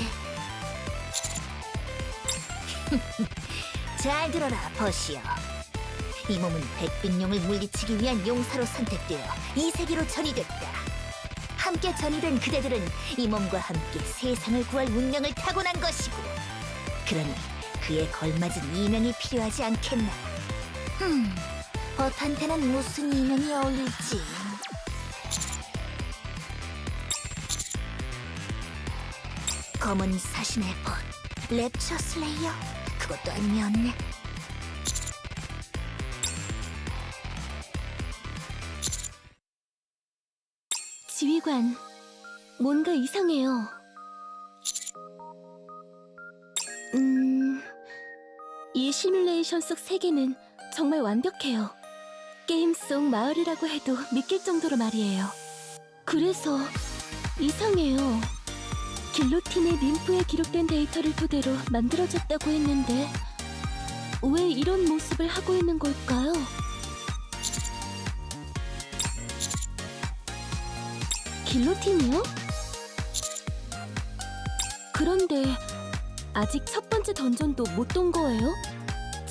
잘 들어라, 버시여. 이 몸은 백빙룡을 물리치기 위한 용사로 선택되어 이 세계로 전이됐다. 함께 전이된 그대들은 이 몸과 함께 세상을 구할 운명을 타고난 것이고, 그러니 그에 걸맞은 이명이 필요하지 않겠나. 벗한테는 무슨 이명이 어울릴지. 검은 사신의 벗, 랩처 슬레이어? 그것도 아니었네. 지휘관, 뭔가 이상해요. 이 시뮬레이션 속 세계는 정말 완벽해요. 게임 속 마을이라고 해도 믿길 정도로 말이에요. 그래서 이상해요. 길로틴의 림프에 기록된 데이터를 토대로 만들어졌다고 했는데 왜 이런 모습을 하고 있는 걸까요? 길로틴이요? 그런데 아직 첫 번째 던전도 못 돈 거예요?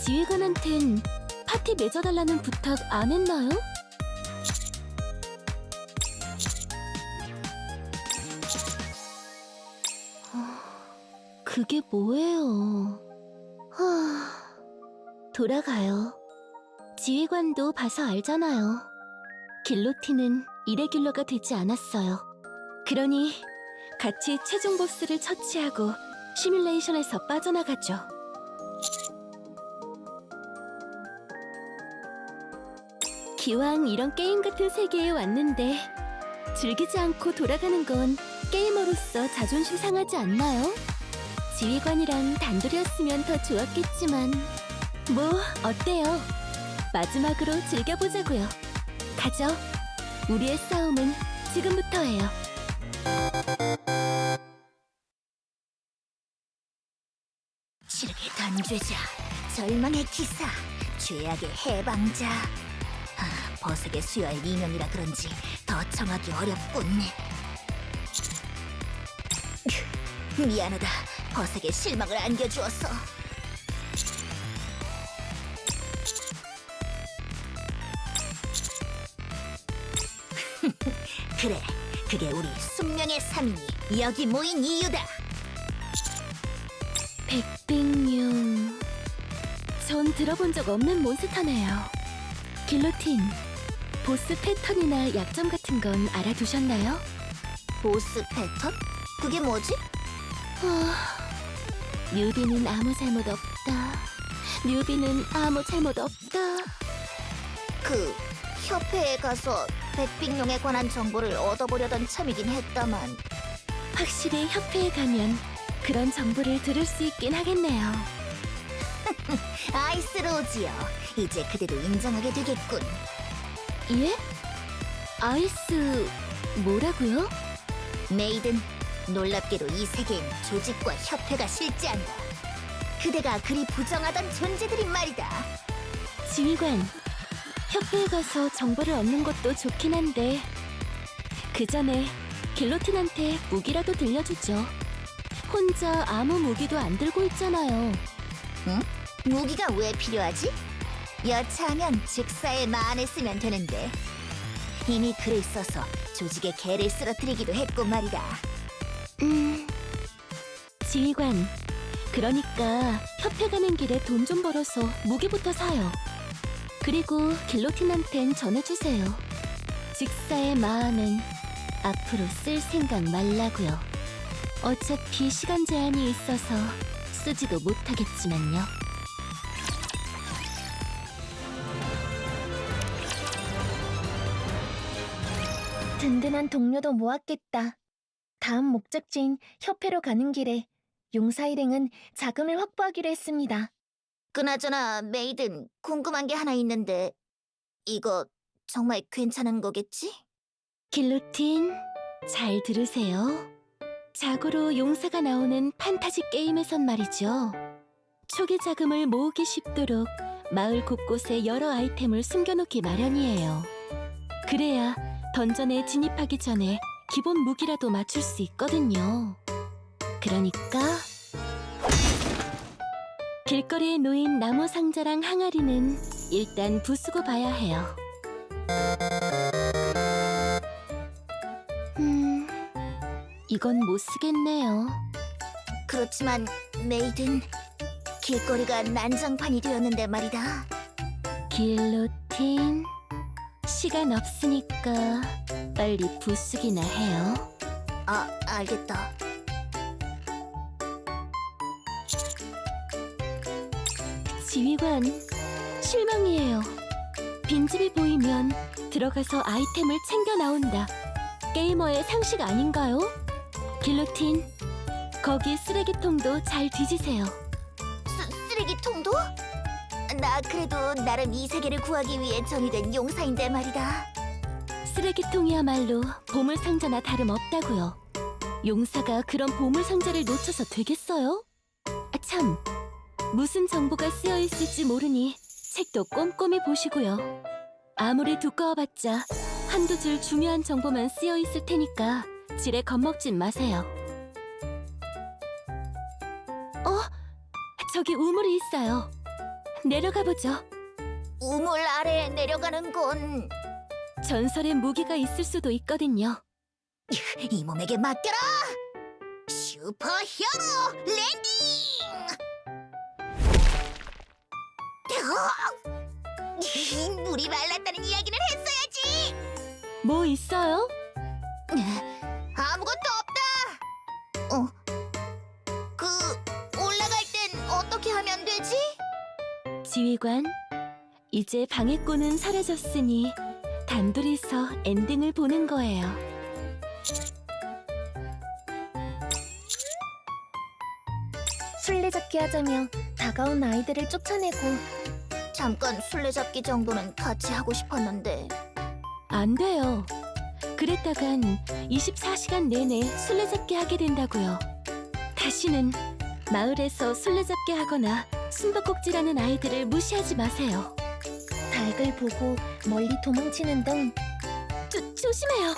지휘관한텐 파티 맺어달라는 부탁 안 했나요? 그게 뭐예요? 돌아가요. 지휘관도 봐서 알잖아요. 길로틴은 이레귤러가 되지 않았어요. 그러니 같이 최종 보스를 처치하고 시뮬레이션에서 빠져나가죠. 기왕 이런 게임 같은 세계에 왔는데 즐기지 않고 돌아가는 건 게이머로서 자존심 상하지 않나요? 지휘관이랑 단둘이었으면 더 좋았겠지만 뭐 어때요? 마지막으로 즐겨보자고요. 가죠. 우리의 싸움은 지금부터예요. 치르게 단죄자, 절망의 기사, 죄악의 해방자. 버섯에 수여할 이명이라 그런지 더 정하기 어렵군. 미안하다, 버섯에 실망을 안겨주었어. 그래, 그게 우리 숙명의 삼인이 여기 모인 이유다. 백빙룡. 전 들어본 적 없는 몬스터네요. 길로틴, 보스 패턴이나 약점 같은 건 알아두셨나요? 보스 패턴? 그게 뭐지? 뉴비는 아무 잘못 없다. 뉴비는 아무 잘못 없다. 그 협회에 가서 백빙룡에 관한 정보를 얻어보려던 참이긴 했다만. 확실히 협회에 가면 그런 정보를 들을 수 있긴 하겠네요. 아이스 로지요, 이제 그대도 인정하게 되겠군. 예? 아이스 뭐라고요? 메이든, 놀랍게도 이 세계엔 조직과 협회가 실재한다. 그대가 그리 부정하던 존재들이 말이다. 지휘관, 협회에 가서 정보를 얻는 것도 좋긴 한데 그 전에 길로틴한테 무기라도 들려주죠. 혼자 아무 무기도 안 들고 있잖아요. 무기가 왜 필요하지? 여차하면 즉사의 만을 쓰면 되는데. 이미 글을 써서 조직의 개를 쓰러뜨리기도 했고 말이다. 지휘관, 그러니까 협회 가는 길에 돈 좀 벌어서 무기부터 사요. 그리고 길로틴한텐 전해주세요. 직사의 마음은 앞으로 쓸 생각 말라고요. 어차피 시간 제한이 있어서 쓰지도 못하겠지만요. 든든한 동료도 모았겠다. 다음 목적지인 협회로 가는 길에 용사 일행은 자금을 확보하기로 했습니다. 그나저나 메이든 궁금한 게 하나 있는데 이거 정말 괜찮은 거겠지? 길로틴, 잘 들으세요. 자고로 용사가 나오는 판타지 게임에선 말이죠. 초기 자금을 모으기 쉽도록 마을 곳곳에 여러 아이템을 숨겨놓기 마련이에요. 그래야 던전에 진입하기 전에 기본 무기라도 맞출 수 있거든요. 그러니까 길거리에 놓인 나무 상자랑 항아리는 일단 부수고 봐야 해요. 이건 못 쓰겠네요. 그렇지만 메이든 길거리가 난장판이 되었는데 말이다. 길로틴, 시간 없으니까 빨리 부수기나 해요. 아, 알겠다. 지휘관, 실망이에요. 빈집이 보이면 들어가서 아이템을 챙겨 나온다. 게이머의 상식 아닌가요? 길로틴, 거기 쓰레기통도 잘 뒤지세요. 쓰레기통도? 나 그래도 나름 이 세계를 구하기 위해 정의된 용사인데 말이다. 쓰레기통이야말로 보물상자나 다름없다고요. 용사가 그런 보물상자를 놓쳐서 되겠어요? 아, 참, 무슨 정보가 쓰여있을지 모르니 책도 꼼꼼히 보시고요. 아무리 두꺼워봤자 한두 줄 중요한 정보만 쓰여있을 테니까 지레 겁먹진 마세요. 저기 우물이 있어요. 내려가 보죠. 우물 아래에 내려가는 건 전설의 무기가 있을 수도 있거든요. 이 몸에게 맡겨라! 슈퍼히어로 랜딩! 물이 말랐다는 이야기는 했어야지! 뭐 있어요? 아무것도 없다! 올라갈 땐 어떻게 하면 되지? 지휘관, 이제 방해꾼은 사라졌으니 단둘이서 엔딩을 보는 거예요. 술래잡기 하자며 다가온 아이들을 쫓아내고 잠깐 술래잡기 정도는 같이 하고 싶었는데 안 돼요. 그랬다간 24시간 내내 술래잡기 하게 된다고요. 다시는 마을에서 술래잡기 하거나 숨바꼭질하는 아이들을 무시하지 마세요. 닭을 보고 멀리 도망치는 등 조심해요.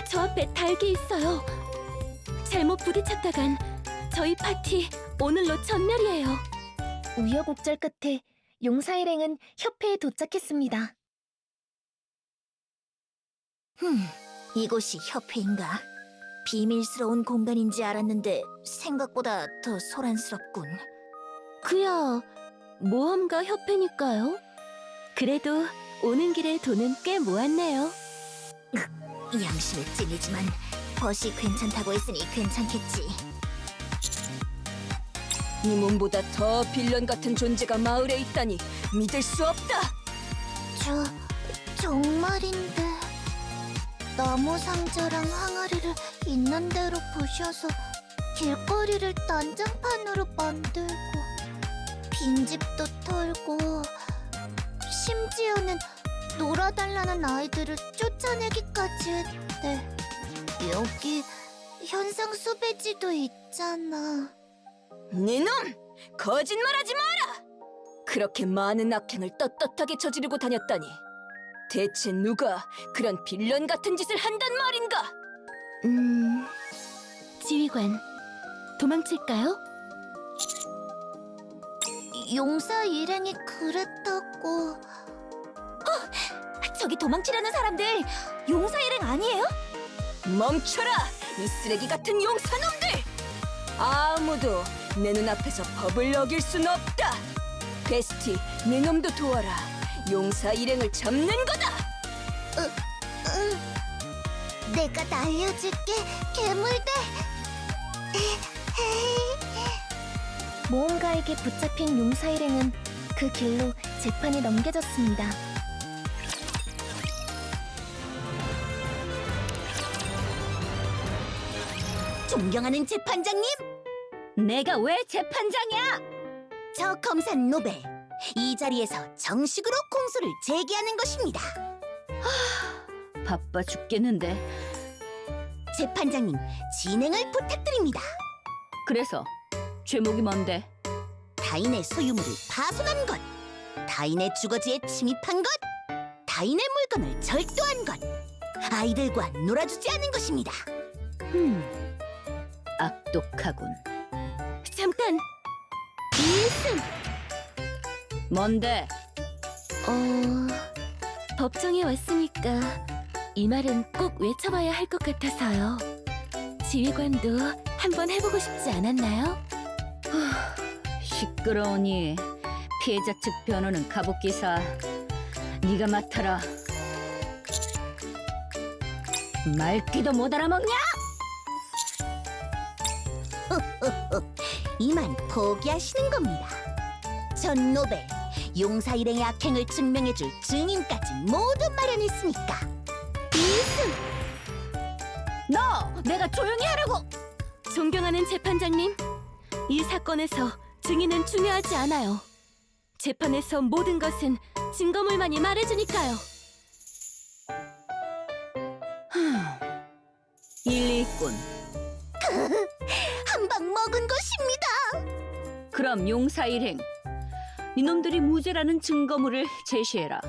저 앞에 닭이 있어요. 잘못 부딪혔다간 저희 파티 오늘로 전멸이에요. 우여곡절 끝에 용사 일행은 협회에 도착했습니다. 이곳이 협회인가? 비밀스러운 공간인지 알았는데 생각보다 더 소란스럽군. 그야 모험가 협회니까요. 그래도 오는 길에 돈은 꽤 모았네요. 양심에 찔리지만 벗이 괜찮다고 했으니 괜찮겠지. 이 몸보다 더 빌런 같은 존재가 마을에 있다니 믿을 수 없다. 정말인데 나무 상자랑 항아리를 있는 대로 부셔서 길거리를 난장판으로 만들고 빈집도 털고 심지어는 놀아달라는 아이들을 쫓아내기까지 했대. 여기 현상 수배지도 있잖아. 네놈! 거짓말하지 마라! 그렇게 많은 악행을 떳떳하게 저지르고 다녔다니 대체 누가 그런 빌런 같은 짓을 한단 말인가? 지휘관, 도망칠까요? 용사 일행이 그랬다고. 저기 도망치려는 사람들 용사 일행 아니에요? 멈춰라! 이 쓰레기 같은 용사놈들! 아무도 내 눈앞에서 법을 어길 순 없다! 베스티, 내 놈도 도와라! 용사 일행을 잡는 거다! 내가 날려줄게, 괴물들! 모험가에게 붙잡힌 용사 일행은 그 길로 재판에 넘겨졌습니다. 존경하는 재판장님, 내가 왜 재판장이야? 저 검사는 노벨. 이 자리에서 정식으로 공소를 제기하는 것입니다. 바빠 죽겠는데. 재판장님, 진행을 부탁드립니다. 그래서 죄목이 뭔데? 타인의 소유물을 파손한 것, 타인의 주거지에 침입한 것, 타인의 물건을 절도한 것, 아이들과 놀아주지 않은 것입니다. 악독하군. 잠깐! 뭔데? 법정에 왔으니까 이 말은 꼭 외쳐봐야 할 것 같아서요. 지휘관도 한번 해보고 싶지 않았나요? 시끄러우니 피해자 측 변호는 갑옷기사. 네가 맡아라. 말귀도 못 알아먹냐? 이만 포기하시는 겁니다. 전 노벨, 용사 일행의 악행을 증명해줄 증인까지 모두 마련했으니까. 너! 내가 조용히 하라고! 존경하는 재판장님, 이 사건에서 증인은 중요하지 않아요. 재판에서 모든 것은 증거물만이 말해주니까요. 일리 있군. 한 방 먹은 것입니다. 그럼 용사 일행, 이놈들이 무죄라는 증거물을 제시해라.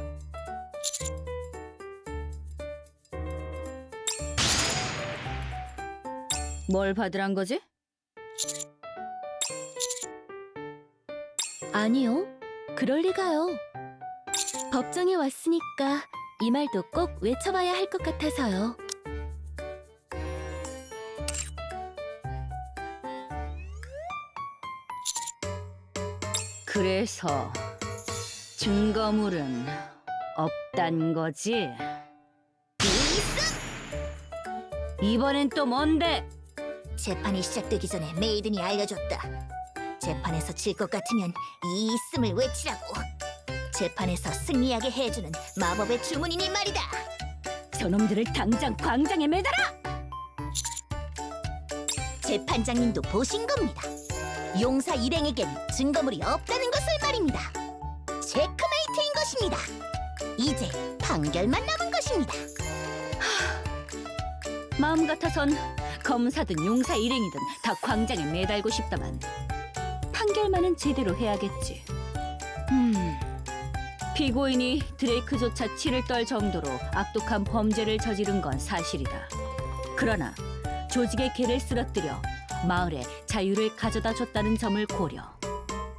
뭘 받으란 거지? 아니요, 그럴 리가요. 법정에 왔으니까 이 말도 꼭 외쳐봐야 할 것 같아서요. 그래서 증거물은 없단 거지? 이번엔 또 뭔데? 재판이 시작되기 전에 메이든이 알려줬다. 재판에서 질 것 같으면 이 있음을 외치라고. 재판에서 승리하게 해주는 마법의 주문이니 말이다. 저놈들을 당장 광장에 매달아! 재판장님도 보신 겁니다. 용사 일행에겐 증거물이 없다는 것을 말입니다. 체크메이트인 것입니다. 이제 판결만 남은 것입니다. 마음 같아선 검사든 용사 일행이든 다 광장에 매달고 싶다만 판결만은 제대로 해야겠지. 피고인이 드레이크조차 치를 떨 정도로 악독한 범죄를 저지른 건 사실이다. 그러나 조직의 개를 쓰러뜨려 마을에 자유를 가져다 줬다는 점을 고려.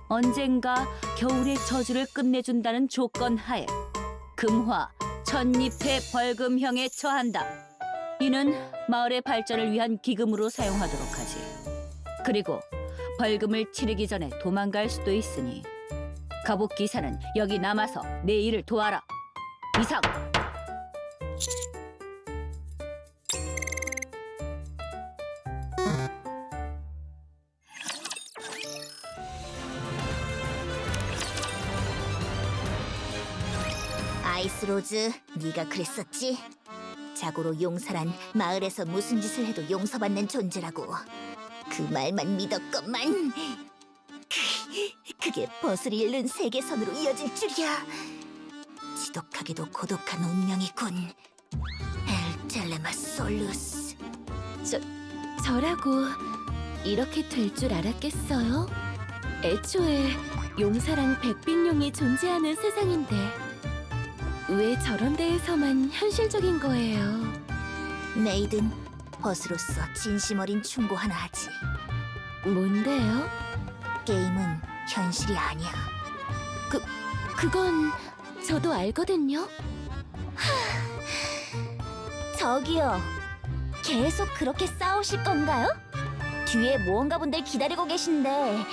언젠가 겨울의 저주를 끝내준다는 조건 하에 금화 1000잎의 벌금형에 처한다. 이는 마을의 발전을 위한 기금으로 사용하도록 하지. 그리고 벌금을 치르기 전에 도망갈 수도 있으니 갑옷 기사는 여기 남아서 내 일을 도와라. 이상. 아이스로즈, 네가 그랬었지? 자고로 용사란 마을에서 무슨 짓을 해도 용서받는 존재라고. 그 말만 믿었건만. 그게 벗을 잃는 세계선으로 이어질 줄이야. 지독하게도 고독한 운명이군. 엘텔레마 솔루스. 저라고 이렇게 될 줄 알았겠어요? 애초에 용사랑 백빈용이 존재하는 세상인데 왜 저런 데에서만 현실적인 거예요? 메이든, 벗으로서 진심 어린 충고 하나 하지. 뭔데요? 게임은 현실이 아니야. 그건 저도 알거든요. 저기요, 계속 그렇게 싸우실 건가요? 뒤에 모험가분들 기다리고 계신데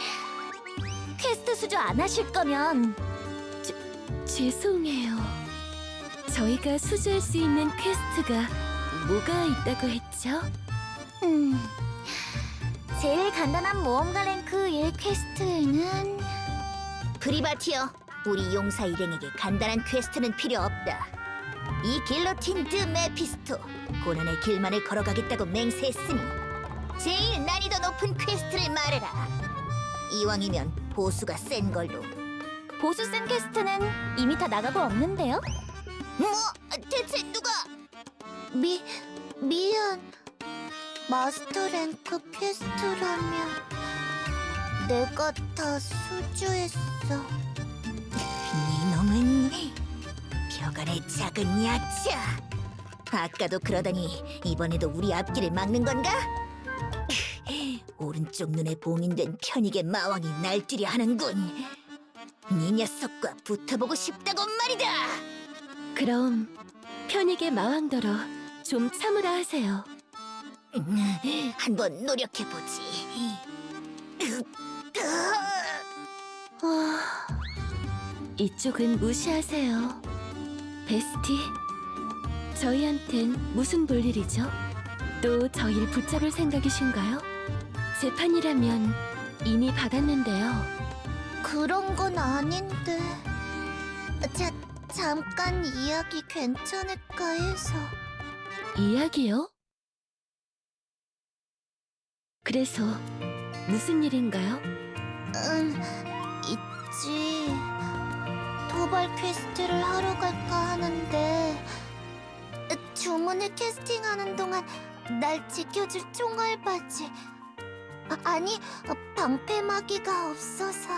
퀘스트 수주 안 하실 거면. 죄송해요. 저희가 수주할 수 있는 퀘스트가 뭐가 있다고 했죠? 제일 간단한 모험가 랭크 1 퀘스트에는 프리바티어, 우리 용사 일행에게 간단한 퀘스트는 필요 없다. 이 길로틴드 메피스토, 고난의 길만을 걸어가겠다고 맹세했으니 제일 난이도 높은 퀘스트를 말해라. 이왕이면 보수가 센 걸로. 보수 센 퀘스트는 이미 다 나가고 없는데요? 뭐? 대체 누가? 미안. 마스터 랭크 퀘스트라면 내가 다 수주했어. 이놈은 벽안의 작은 약자. 아까도 그러더니 이번에도 우리 앞길을 막는 건가? 오른쪽 눈에 봉인된 편익의 마왕이 날뛰려 하는군. 네 녀석과 붙어보고 싶다고 말이다. 그럼 편익의 마왕더러 좀 참으라 하세요. 한번 노력해보지. 이쪽은 무시하세요. 베스티, 저희한텐 무슨 볼일이죠? 또 저희를 붙잡을 생각이신가요? 재판이라면 이미 받았는데요. 그런 건 아닌데. 잠깐 이야기 괜찮을까 해서. 이야기요? 그래서 무슨 일인가요? 있지. 도발 퀘스트를 하러 갈까 하는데 주문을 캐스팅하는 동안 날 지켜줄 총알바지. 아니, 방패막이가 없어서.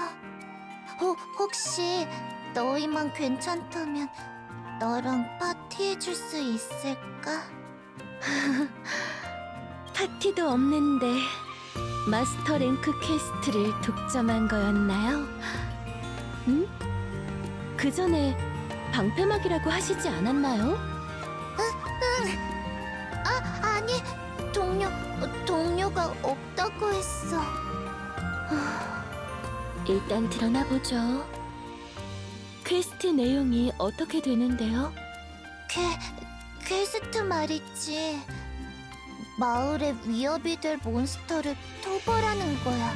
혹시 너희만 괜찮다면 너랑 파티해줄 수 있을까? 파티도 없는데 마스터 랭크 퀘스트를 독점한 거였나요? 그 전에 방패막이라고 하시지 않았나요? 아니, 동료가 없다고 했어. 일단 드러나 보죠. 퀘스트 내용이 어떻게 되는데요? 퀘스트 말이지. 마을에 위협이 될 몬스터를 토벌하는 거야.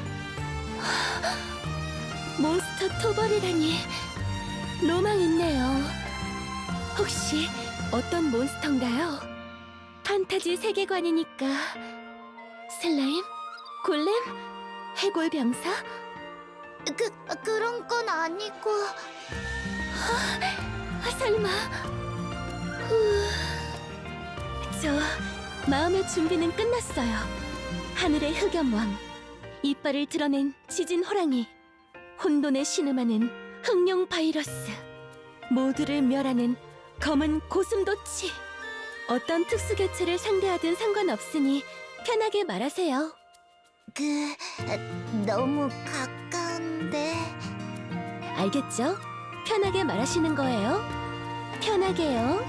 몬스터 토벌이라니 로망 있네요. 혹시 어떤 몬스터인가요? 판타지 세계관이니까 슬라임? 골렘? 해골병사? 그런 건 아니고. 설마 저 마음의 준비는 끝났어요. 하늘의 흑염왕, 이빨을 드러낸 지진 호랑이, 혼돈에 신음하는 흑룡 바이러스, 모두를 멸하는 검은 고슴도치. 어떤 특수 개체를 상대하든 상관없으니 편하게 말하세요. 너무 가까운데. 알겠죠? 편하게 말하시는 거예요. 편하게요.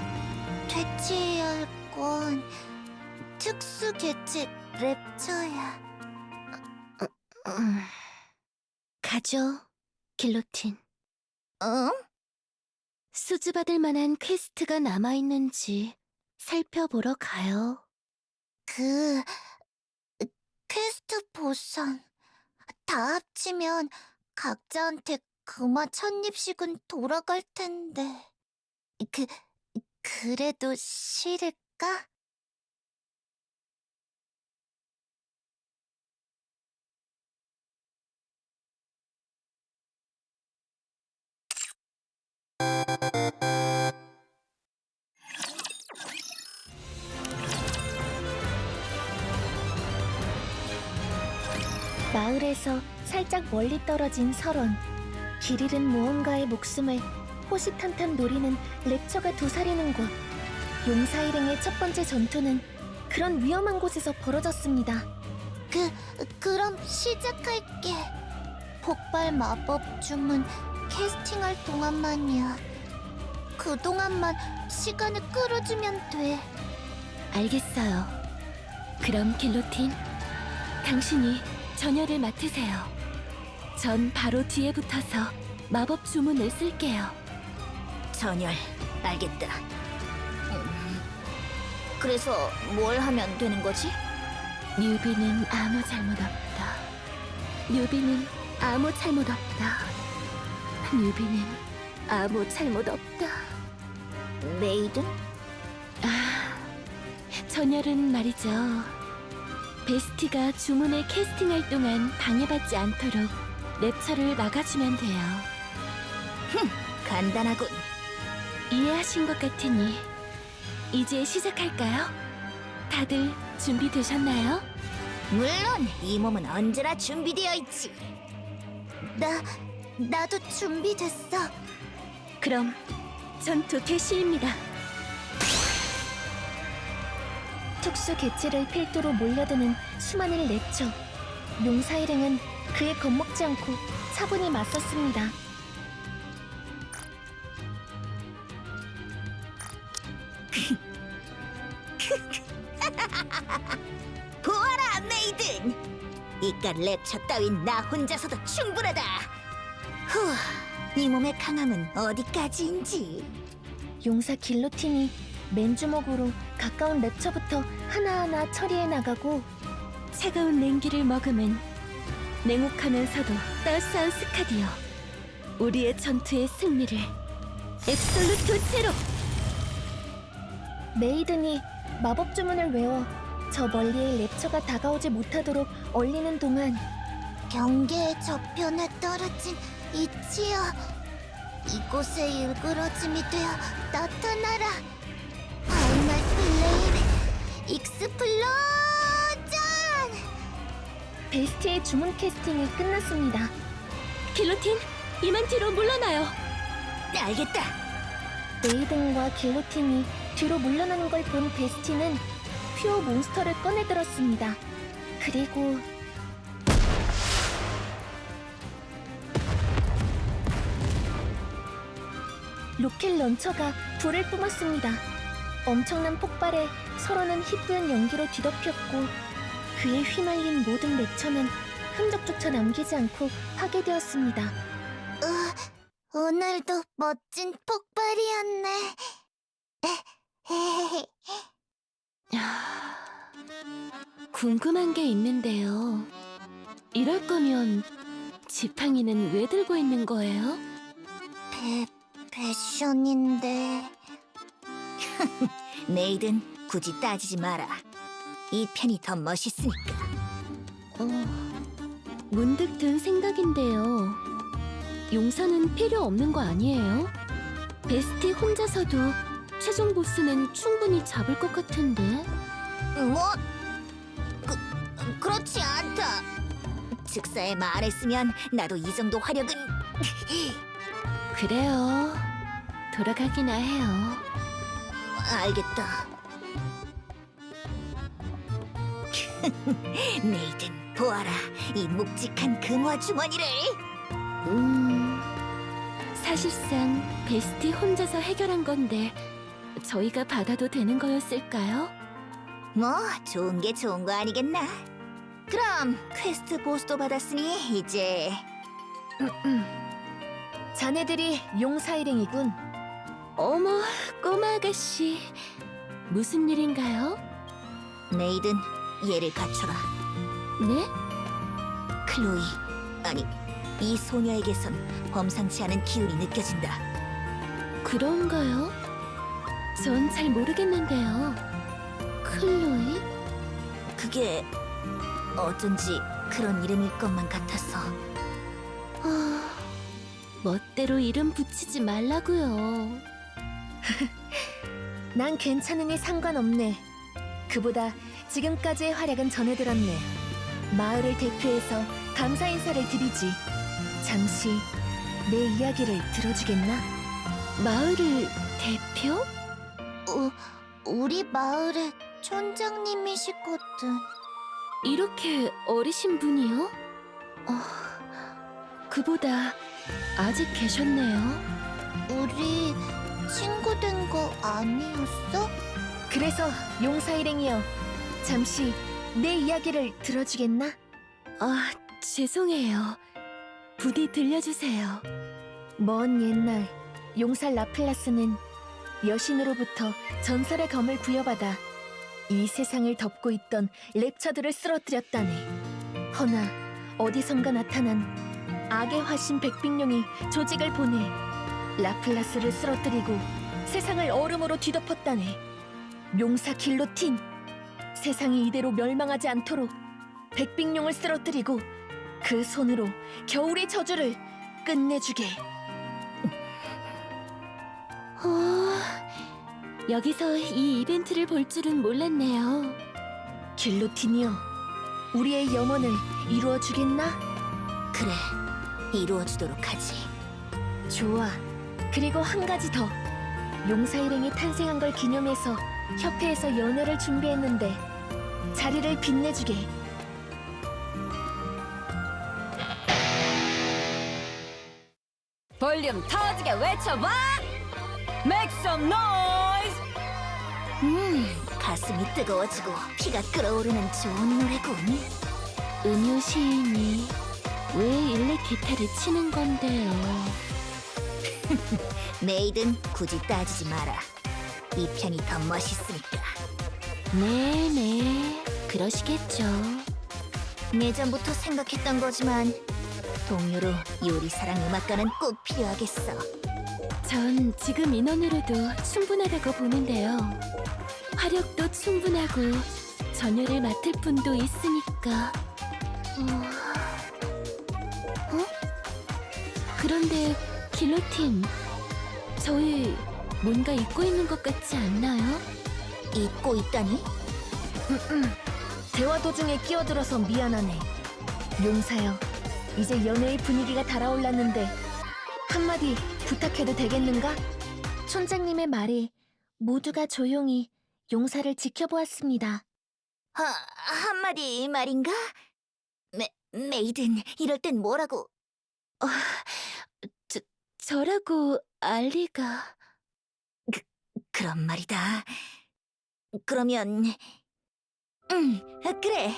퇴치해야 할 건 특수 개체 랩처야. 가죠, 길로틴. 응? 수주받을 만한 퀘스트가 남아있는지 살펴보러 가요. 퀘스트 보상 다 합치면 각자한테 금화 1000입씩은 돌아갈 텐데. 그래도 싫을까? 마을에서 살짝 멀리 떨어진 설원. 길 잃은 무언가의 목숨을 호시탐탐 노리는 랩처가 도사리는 곳. 용사 일행의 첫 번째 전투는 그런 위험한 곳에서 벌어졌습니다. 그럼 시작할게. 폭발 마법 주문 캐스팅할 동안만이야. 그동안만 시간을 끌어주면 돼. 알겠어요. 그럼 길로틴, 당신이 전열을 맡으세요. 전 바로 뒤에 붙어서 마법 주문을 쓸게요. 전열, 알겠다. 그래서 뭘 하면 되는 거지? 뉴비는 아무 잘못 없다. 뉴비는 아무 잘못 없다. 뉴비는 아무 잘못 없다. 메이든? 전열은 말이죠. 베스티가 주문을 캐스팅할 동안 방해받지 않도록 랩처를 막아주면 돼요. 간단하군. 이해하신 것 같으니 이제 시작할까요? 다들 준비되셨나요? 물론 이 몸은 언제나 준비되어 있지. 나도 준비됐어. 그럼 전투 개시입니다. 특수 개체를 필두로 몰려드는 수많은 랩처. 용사 일행은 그에 겁먹지 않고 차분히 맞섰습니다. 보아라, 메이든! 이깟 랩처 따윈 나 혼자서도 충분하다. 후, 이 몸의 강함은 어디까지인지. 용사 길로틴이 맨주먹으로 가까운 랩처부터 하나하나 처리해 나가고, 차가운 냉기를 머금은 냉혹하면서도 따스한 스카디어. 우리의 전투의 승리를 앱솔루트 제로! 메이든이 마법 주문을 외워 저 멀리의 랩처가 다가오지 못하도록 얼리는 동안 경계의 저편에 떨어진 이치여, 이곳에 일그러짐이 되어 나타나라. 파이널 플레임 익스플로전! 베스트의 주문 캐스팅이 끝났습니다. 길로틴, 이만 뒤로 물러나요. 알겠다. 메이든과 길로틴이 뒤로 물러나는 걸 본 베스티는 퓨어 몬스터를 꺼내들었습니다. 그리고 로켓 런처가 불을 뿜었습니다. 엄청난 폭발에 서로는 희뿌연 연기로 뒤덮였고, 그에 휘말린 모든 랩처는 흔적조차 남기지 않고 파괴되었습니다. 오늘도 멋진 폭발이었네. 궁금한 게 있는데요. 이럴 거면 지팡이는 왜 들고 있는 거예요? 패션인데. 메이든, 굳이 따지지 마라. 이 편이 더 멋있으니까. 문득 든 생각인데요. 용사는 필요 없는 거 아니에요? 베스티 혼자서도 최종 보스는 충분히 잡을 것 같은데. 뭐? 그렇지 않다. 즉사에 말했으면 나도 이 정도 화력은... 그래요. 돌아가기나 해요. 알겠다. 메이든, 보아라. 이 묵직한 금화 주머니를. 사실상 베스티 혼자서 해결한 건데 저희가 받아도 되는 거였을까요? 뭐 좋은 게 좋은 거 아니겠나? 그럼 퀘스트 보스도 받았으니 이제... 자네들이 용사 일행이군. 어머, 꼬마 아가씨. 무슨 일인가요? 메이든, 얘를 갖춰라. 네? 클로이, 아니, 이 소녀에게선 범상치 않은 기운이 느껴진다. 그런가요? 전 잘 모르겠는데요. 클로이? 그게 어쩐지 그런 이름일 것만 같아서. 멋대로 이름 붙이지 말라고요. 난 괜찮으니 상관없네. 그보다 지금까지의 활약은 전해 들었네. 마을을 대표해서 감사 인사를 드리지. 잠시 내 이야기를 들어주겠나? 마을을 대표? 우리 마을의 촌장님이시거든. 이렇게 어리신 분이요? 그보다 아직 계셨네요. 우리 친구 된 거 아니었어? 그래서 용사 일행이여, 잠시 내 이야기를 들어주겠나? 죄송해요. 부디 들려주세요. 먼 옛날 용사 라플라스는 여신으로부터 전설의 검을 부여받아 이 세상을 덮고 있던 랩처들을 쓰러뜨렸다네. 허나 어디선가 나타난 악의 화신 백빙룡이 조직을 보내 라플라스를 쓰러뜨리고 세상을 얼음으로 뒤덮었다네. 용사 길로틴, 세상이 이대로 멸망하지 않도록 백빙룡을 쓰러뜨리고 그 손으로 겨울의 저주를 끝내주게. 여기서 이 이벤트를 볼 줄은 몰랐네요. 길로틴이여, 우리의 염원을 이루어주겠나? 그래, 이루어주도록 하지. 좋아. 그리고 한 가지 더. 용사 일행이 탄생한 걸 기념해서 협회에서 연회를 준비했는데 자리를 빛내주게. 볼륨 터지게 외쳐봐! Make some noise! 가슴이 뜨거워지고 피가 끓어오르는 좋은 노래군. 음유 시인이 왜 일렉 기타를 치는 건데요? 메이든 굳이 따지지 마라. 이 편이 더 멋있으니까. 네네, 그러시겠죠. 예전부터 생각했던 거지만 동료로 요리사랑 음악가는 꼭 필요하겠어. 전 지금 인원으로도 충분하다고 보는데요. 화력도 충분하고 전열을 맡을 분도 있으니까. 그런데 길로틴, 저희 뭔가 잊고 있는 것 같지 않나요? 잊고 있다니? 대화 도중에 끼어들어서 미안하네. 용사여, 이제 연회의 분위기가 달아올랐는데 한마디 부탁해도 되겠는가? 촌장님의 말이 모두가 조용히 용사를 지켜보았습니다. 한마디 말인가? 메이든, 이럴 땐 뭐라고? 저라고 알리가... 그런 말이다. 그러면... 그래.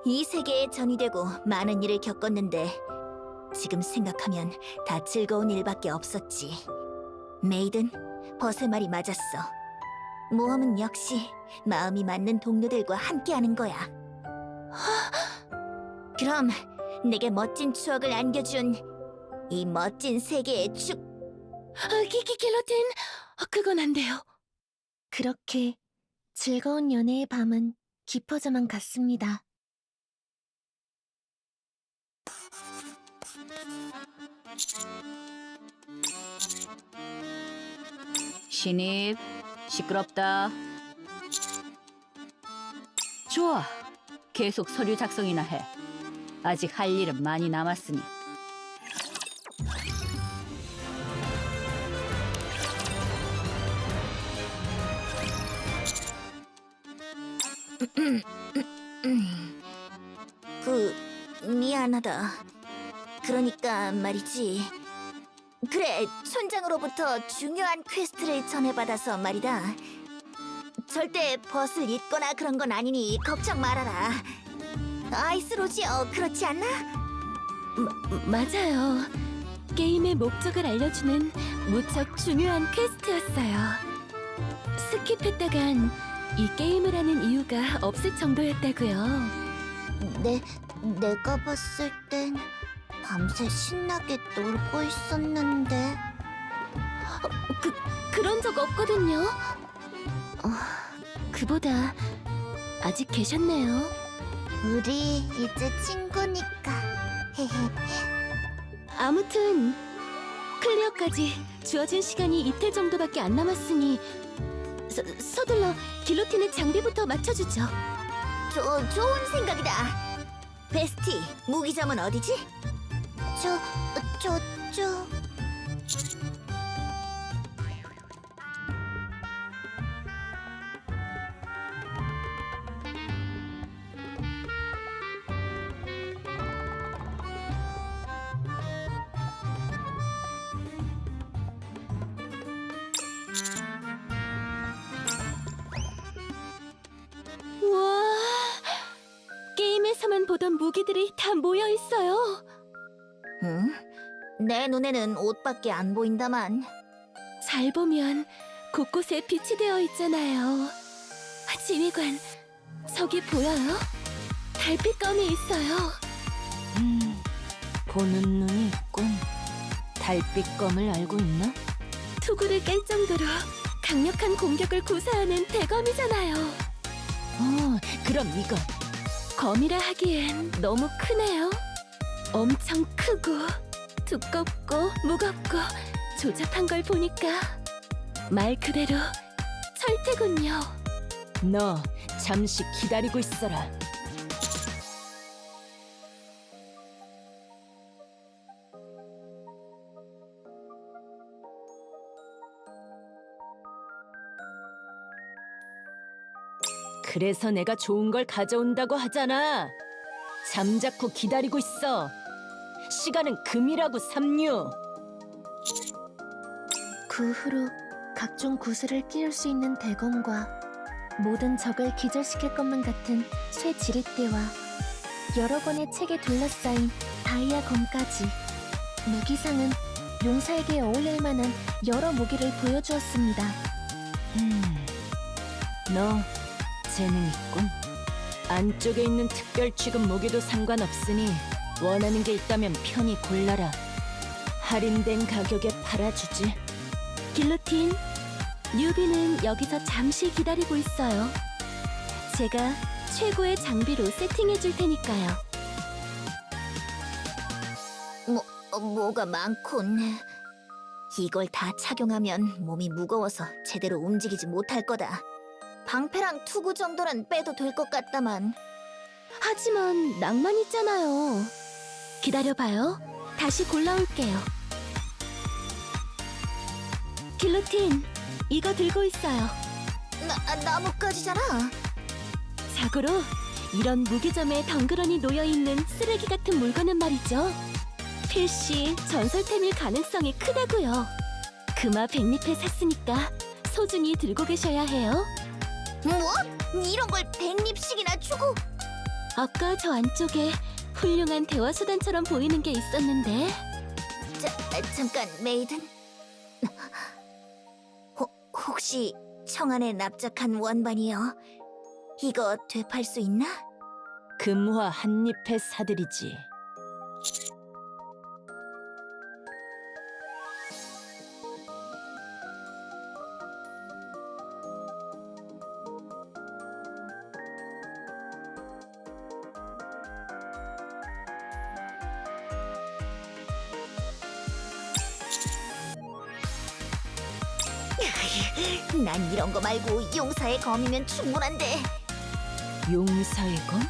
이 세계에 전이되고 많은 일을 겪었는데 지금 생각하면 다 즐거운 일밖에 없었지. 메이든, 버스의 말이 맞았어. 모험은 역시 마음이 맞는 동료들과 함께하는 거야. 그럼 내게 멋진 추억을 안겨준 이 멋진 세계의 길로틴, 그건 안 돼요. 그렇게 즐거운 연애의 밤은 깊어져만 갔습니다. 신입, 시끄럽다. 좋아, 계속 서류 작성이나 해. 아직 할 일은 많이 남았으니. 미안하다. 그러니까 말이지. 그래, 촌장으로부터 중요한 퀘스트를 전해받아서 말이다. 절대 버스를 잊거나 그런 건 아니니 걱정 말아라. 아이스로지, 그렇지 않나? 맞아요. 게임의 목적을 알려주는 무척 중요한 퀘스트였어요. 스킵했다간 이 게임을 하는 이유가 없을 정도였다고요. 내가 봤을 땐 밤새 신나게 놀고 있었는데. 그런 적 없거든요. 그보다 아직 계셨네요. 우리 이제 친구니까. 아무튼 클리어까지 주어진 시간이 이틀 정도밖에 안 남았으니 서둘러 길로틴의 장비부터 맞춰주죠. 좋은 생각이다. 베스티, 무기점은 어디지? 저쪽. 와, 게임에서만 보던 무기들이 다 모여 있어요. 응? 내 눈에는 옷밖에 안 보인다만. 잘 보면 곳곳에 빛이 되어 있잖아요. 지휘관, 저기 보여요? 달빛검이 있어요. 보는 눈이 있군. 달빛검을 알고 있나? 투구를 깰 정도로 강력한 공격을 구사하는 대검이잖아요. 그럼 이건 검이라 하기엔 너무 크네요. 엄청 크고 두껍고 무겁고 조잡한 걸 보니까 말 그대로 철퇴군요. 너 잠시 기다리고 있어라. 그래서 내가 좋은 걸 가져온다고 하잖아. 잠자코 기다리고 있어. 시간은 금이라고 삼류. 그 후로 각종 구슬을 끼울 수 있는 대검과 모든 적을 기절시킬 것만 같은 쇠 지렛대와 여러 권의 책에 둘러싸인 다이아 검까지 무기상은 용사에게 어울릴 만한 여러 무기를 보여주었습니다. 너 재능 있군. 안쪽에 있는 특별 취급 무기도 상관없으니 원하는 게 있다면 편히 골라라. 할인된 가격에 팔아주지. 길로틴, 뉴비는 여기서 잠시 기다리고 있어요. 제가 최고의 장비로 세팅해 줄 테니까요. 뭐가 많군. 이걸 다 착용하면 몸이 무거워서 제대로 움직이지 못할 거다. 방패랑 투구 정도는 빼도 될 것 같다만. 하지만 낭만 있잖아요. 기다려봐요. 다시 골라올게요. 길로틴, 이거 들고 있어요. 나뭇가지잖아. 자고로 이런 무기점에 덩그러니 놓여있는 쓰레기 같은 물건은 말이죠. 필시 전설템일 가능성이 크다고요. 금화 100잎에 샀으니까 소중히 들고 계셔야 해요. 뭐? 이런 걸 100립씩이나 주고? 아까 저 안쪽에 훌륭한 대화수단처럼 보이는 게 있었는데. 잠깐, 메이든. 혹시 청안에 납작한 원반이요? 이거 되팔 수 있나? 금화 한 잎에 사들이지. 난 이런 거 말고 용사의 검이면 충분한데. 용사의 검?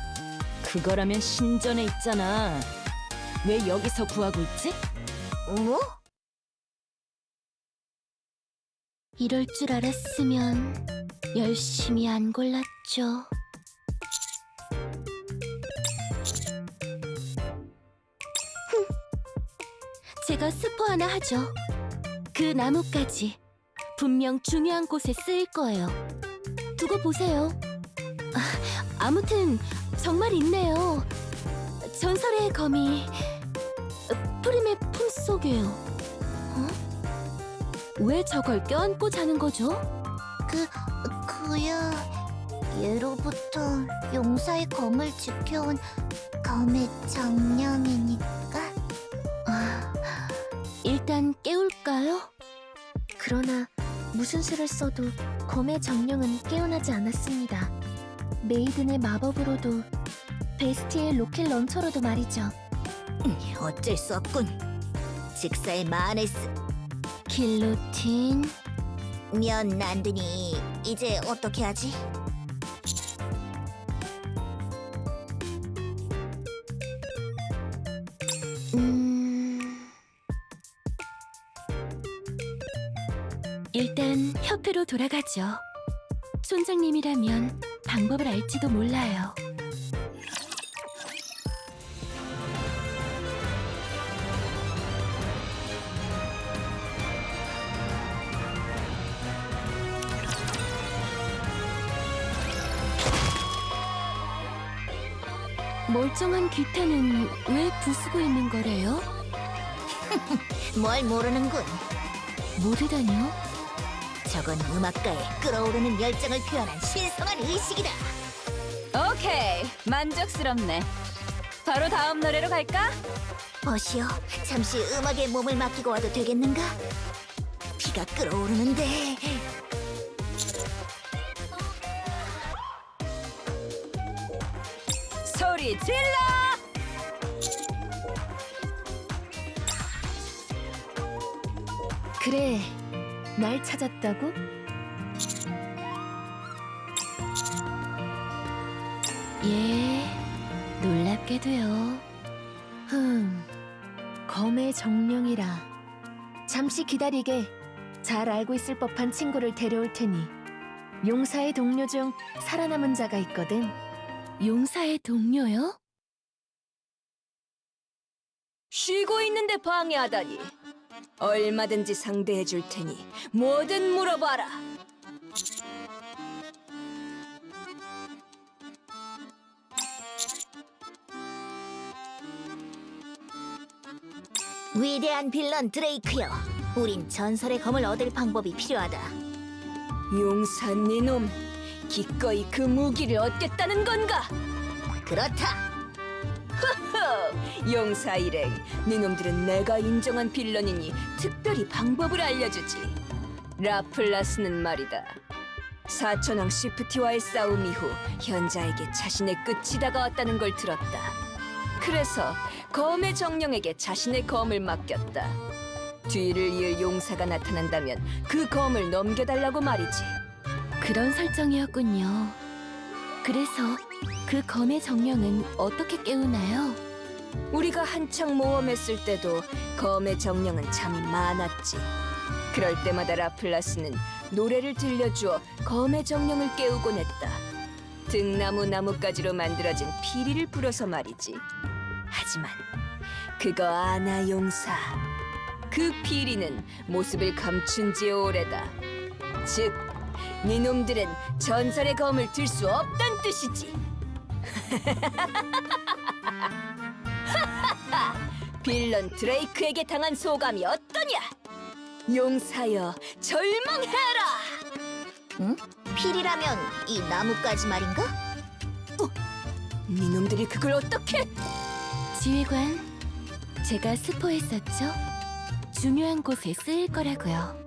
그거라면 신전에 있잖아. 왜 여기서 구하고 있지? 뭐? 이럴 줄 알았으면 열심히 안 골랐죠. 제가 스포 하나 하죠. 그 나뭇가지 분명 중요한 곳에 쓰일 거예요. 두고 보세요. 아무튼 정말 있네요. 전설의 검이 프림의 품속에요. 왜 저걸 껴안고 자는 거죠? 그야 예로부터 용사의 검을 지켜온 검의 정령이니까. 일단 깨울까요? 그러나 무슨 수를 써도 검의 정령은 깨어나지 않았습니다. 메이든의 마법으로도 베스티의 로켓 런처로도 말이죠. 어쩔 수 없군. 직사의 마네스. 길로틴. 면 안 되니 이제 어떻게 하지? 일단 협회로 돌아가죠. 촌장님이라면 방법을 알지도 몰라요. 멀쩡한 귀타는 왜 부수고 있는 거래요? 뭘 모르는군. 모르다뇨? 저건 음악가의 끓어오르는 열정을 표현한 신성한 의식이다. 오케이, 만족스럽네. 바로 다음 노래로 갈까? 버시오, 잠시 음악에 몸을 맡기고 와도 되겠는가? 피가 끓어오르는데. 소리 질러! 그래, 날 찾았다고? 예, 놀랍게도요. 검의 정령이라. 잠시 기다리게. 잘 알고 있을 법한 친구를 데려올 테니. 용사의 동료 중 살아남은 자가 있거든. 용사의 동료요? 쉬고 있는데 방해하다니. 얼마든지 상대해 줄 테니 뭐든 물어봐라. 위대한 빌런 드레이크여, 우린 전설의 검을 얻을 방법이 필요하다. 용사 네놈, 기꺼이 그 무기를 얻겠다는 건가? 그렇다. 용사 일행, 네놈들은 내가 인정한 빌런이니 특별히 방법을 알려주지. 라플라스는 말이다, 사천왕 시프티와의 싸움 이후 현자에게 자신의 끝이 다가왔다는 걸 들었다. 그래서 검의 정령에게 자신의 검을 맡겼다. 뒤를 이을 용사가 나타난다면 그 검을 넘겨달라고 말이지. 그런 설정이었군요. 그래서 그 검의 정령은 어떻게 깨우나요? 우리가 한창 모험했을 때도 검의 정령은 잠이 많았지. 그럴 때마다 라플라스는 노래를 들려주어 검의 정령을 깨우곤 했다. 등나무 나뭇가지로 만들어진 피리를 불어서 말이지. 하지만 그거 아나 용사, 그 피리는 모습을 감춘 지 오래다. 즉, 네놈들은 전설의 검을 들 수 없단 뜻이지. 빌런 드레이크에게 당한 소감이 어떠냐? 용사여, 절망해라! 응? 필이라면 이 나뭇가지 말인가? 네놈들이 그걸 어떻게? 지휘관, 제가 스포했었죠? 중요한 곳에 쓰일 거라고요.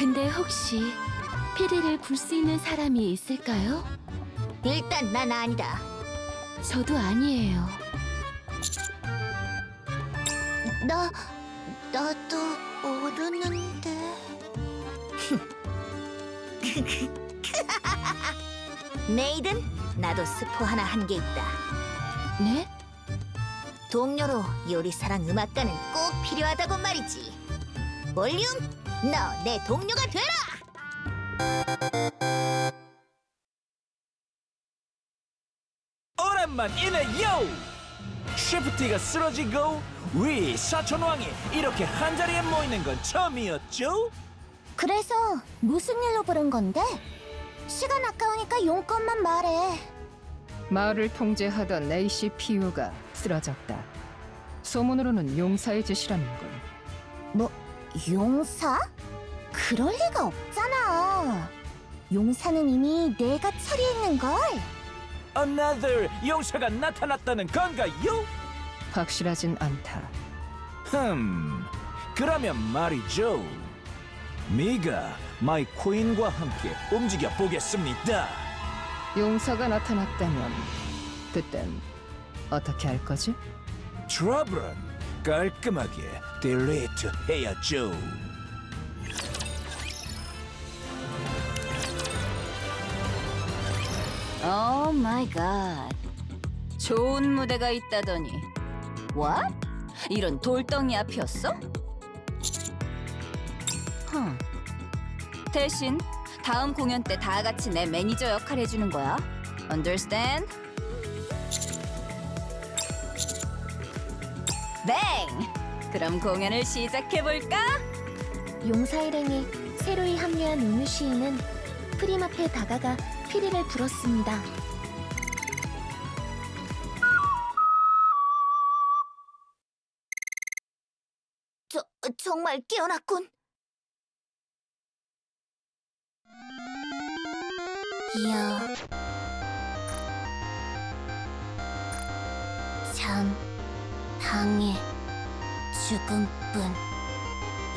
근데 혹시 피리를 굴 수 있는 사람이 있을까요? 일단 난 아니다. 저도 아니에요. 나도 모르는데. 메이든, 나도 스포 하나 한 게 있다. 네? 동료로 요리사랑 음악가는 꼭 필요하다고 말이지. 볼륨, 너 내 동료가 되라! 오랜만이네요. 셰프티가 쓰러지고 우리 사촌왕이 이렇게 한자리에 모이는 건 처음이었죠? 그래서 무슨 일로 부른 건데? 시간 아까우니까 용건만 말해. 마을을 통제하던 ACPU가 쓰러졌다. 소문으로는 용사의 짓이라는군. 뭐, 용사? 그럴 리가 없잖아. 용사는 이미 내가 처리했는걸. Another 용사가 나타났다는 건가요? 확실하진 않다. 그러면 말이죠. 미가 마이 코인과 함께 움직여 보겠습니다. 용사가 나타났다면 그땐 어떻게 할 거지? 트러블은 깔끔하게 딜리트 해야죠. 오 마이 갓. 좋은 무대가 있다더니. What? 이런 돌덩이 앞이었어? 대신 다음 공연 때 다 같이 내 매니저 역할 해주는 거야. Understand? 뱅! 그럼 공연을 시작해볼까? 용사 일행에 새로이 합류한 우뮤 시인은 프림 앞에 다가가 피리를 불었습니다. 정말 깨어났군. 이어 참 당해 죽음뿐.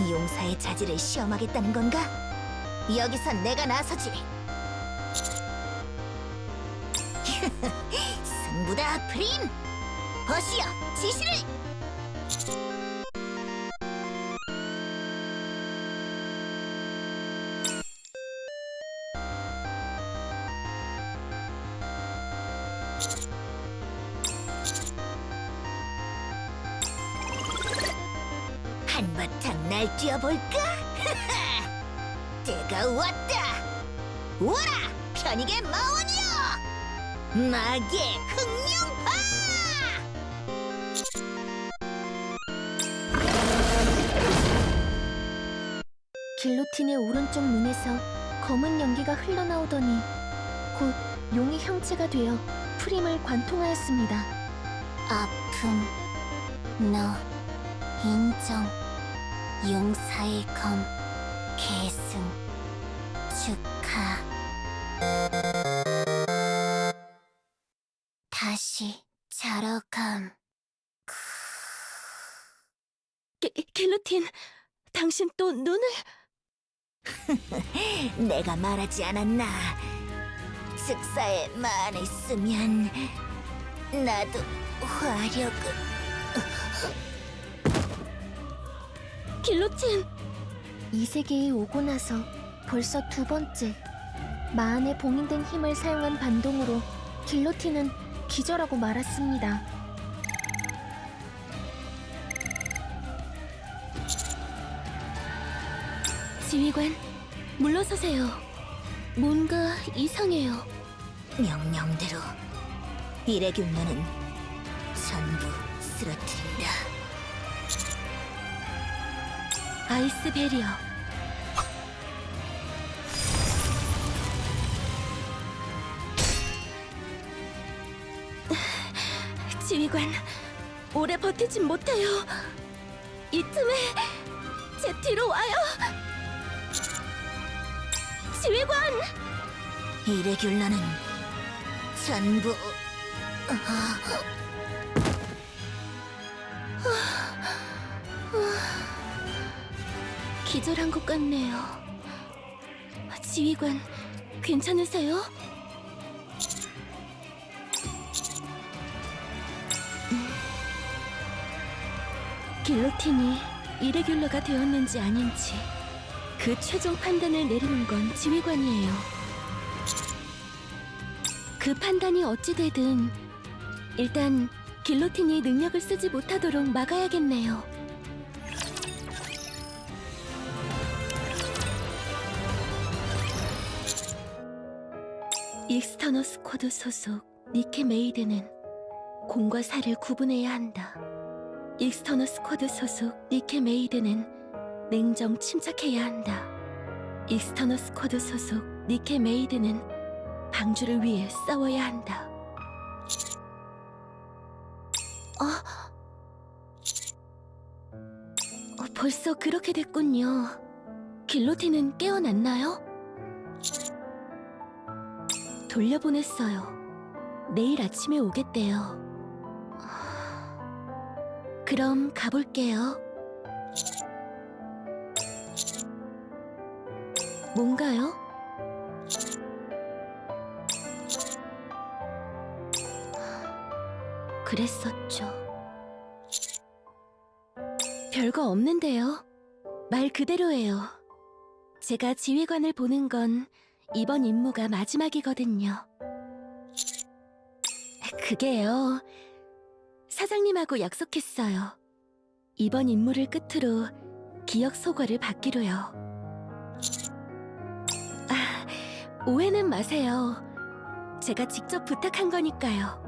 용사의 자질을 시험하겠다는 건가? 여기선 내가 나서지. 승부다, 프림! 버시어, 지시를! 한바탕 날뛰어볼까? 때가 왔다! 오라! 편익의 마원이여! 마계 흑룡파! 길로틴의 오른쪽 눈에서 검은 연기가 흘러나오더니 곧 용의 형체가 되어 프림을 관통하였습니다. 아픔, 너, 인정, 용사의 검, 계승, 축하. 다시 자러 감. 길로틴, 당신 또 눈을... 내가 말하지 않았나? 즉사에만 있으면 나도 화력을... 길로틴! 이 세계에 오고 나서 벌써 두 번째. 마안에 봉인된 힘을 사용한 반동으로 길로틴은 기절하고 말았습니다. 지휘관, 물러서세요. 뭔가 이상해요. 명령대로 이레균만은 전부 쓰러뜨린다. 아이스 베리어. 지휘관, 오래 버티진 못해요. 이쯤에 제 뒤로 와요. 지휘관! 이레귤러는 전부 기절한 것 같네요. 지휘관, 괜찮으세요? 길로틴이 이레귤러가 되었는지 아닌지 그 최종 판단을 내리는 건 지휘관이에요. 그 판단이 어찌되든 일단 길로틴이 능력을 쓰지 못하도록 막아야겠네요. 익스터너 스쿼드 소속 니케 메이드는 공과 사를 구분해야 한다. 익스터너 스쿼드 소속 니케 메이드는 냉정 침착해야 한다. 익스터너 스쿼드 소속 니케 메이드는 방주를 위해 싸워야 한다. 벌써 그렇게 됐군요. 길로틴은 깨어났나요? 돌려보냈어요. 내일 아침에 오겠대요. 그럼 가볼게요. 뭔가요? 그랬었죠. 별거 없는데요. 말 그대로예요. 제가 지휘관을 보는 건 이번 임무가 마지막이거든요. 그게요. 사장님하고 약속했어요. 이번 임무를 끝으로 기억 소과를 받기로요. 오해는 마세요. 제가 직접 부탁한 거니까요.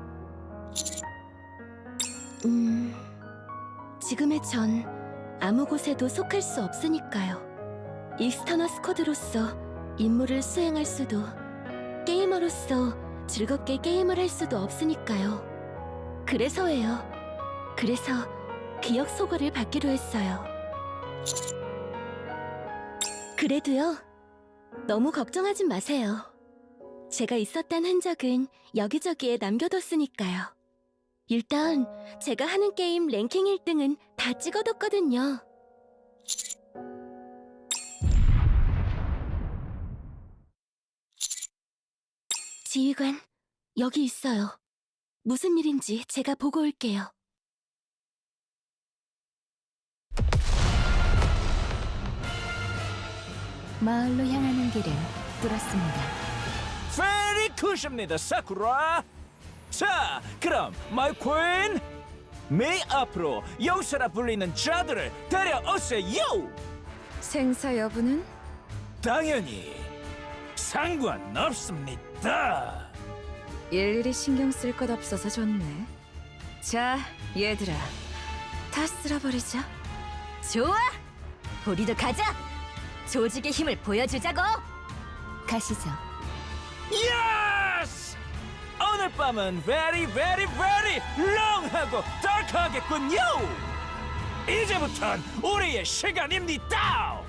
지금의 전 아무 곳에도 속할 수 없으니까요. 익스터너 스쿼드로서 임무를 수행할 수도, 게이머로서 즐겁게 게임을 할 수도 없으니까요. 그래서예요. 그래서 기억 소거를 받기로 했어요. 그래도요, 너무 걱정하지 마세요. 제가 있었단 흔적은 여기저기에 남겨뒀으니까요. 일단 제가 하는 게임 랭킹 1등은 다 찍어뒀거든요. 지휘관, 여기 있어요. 무슨 일인지 제가 보고 올게요. 마을로 향하는 길을 뚫었습니다. Very 굿입니다, 사쿠라. 자, 그럼 마이 퀸, 메이 앞으로 용사라 불리는 자들을 데려오세요. 생사 여부는? 당연히 상관없습니다. 일일이 신경 쓸 것 없어서 좋네. 자, 얘들아, 다 쓸어버리자. 좋아! 우리도 가자! 조직의 힘을 보여주자고! 가시죠. 예스! 오늘 밤은 very 롱하고 dark하겠군요. 이제부턴 우리의 시간입니다.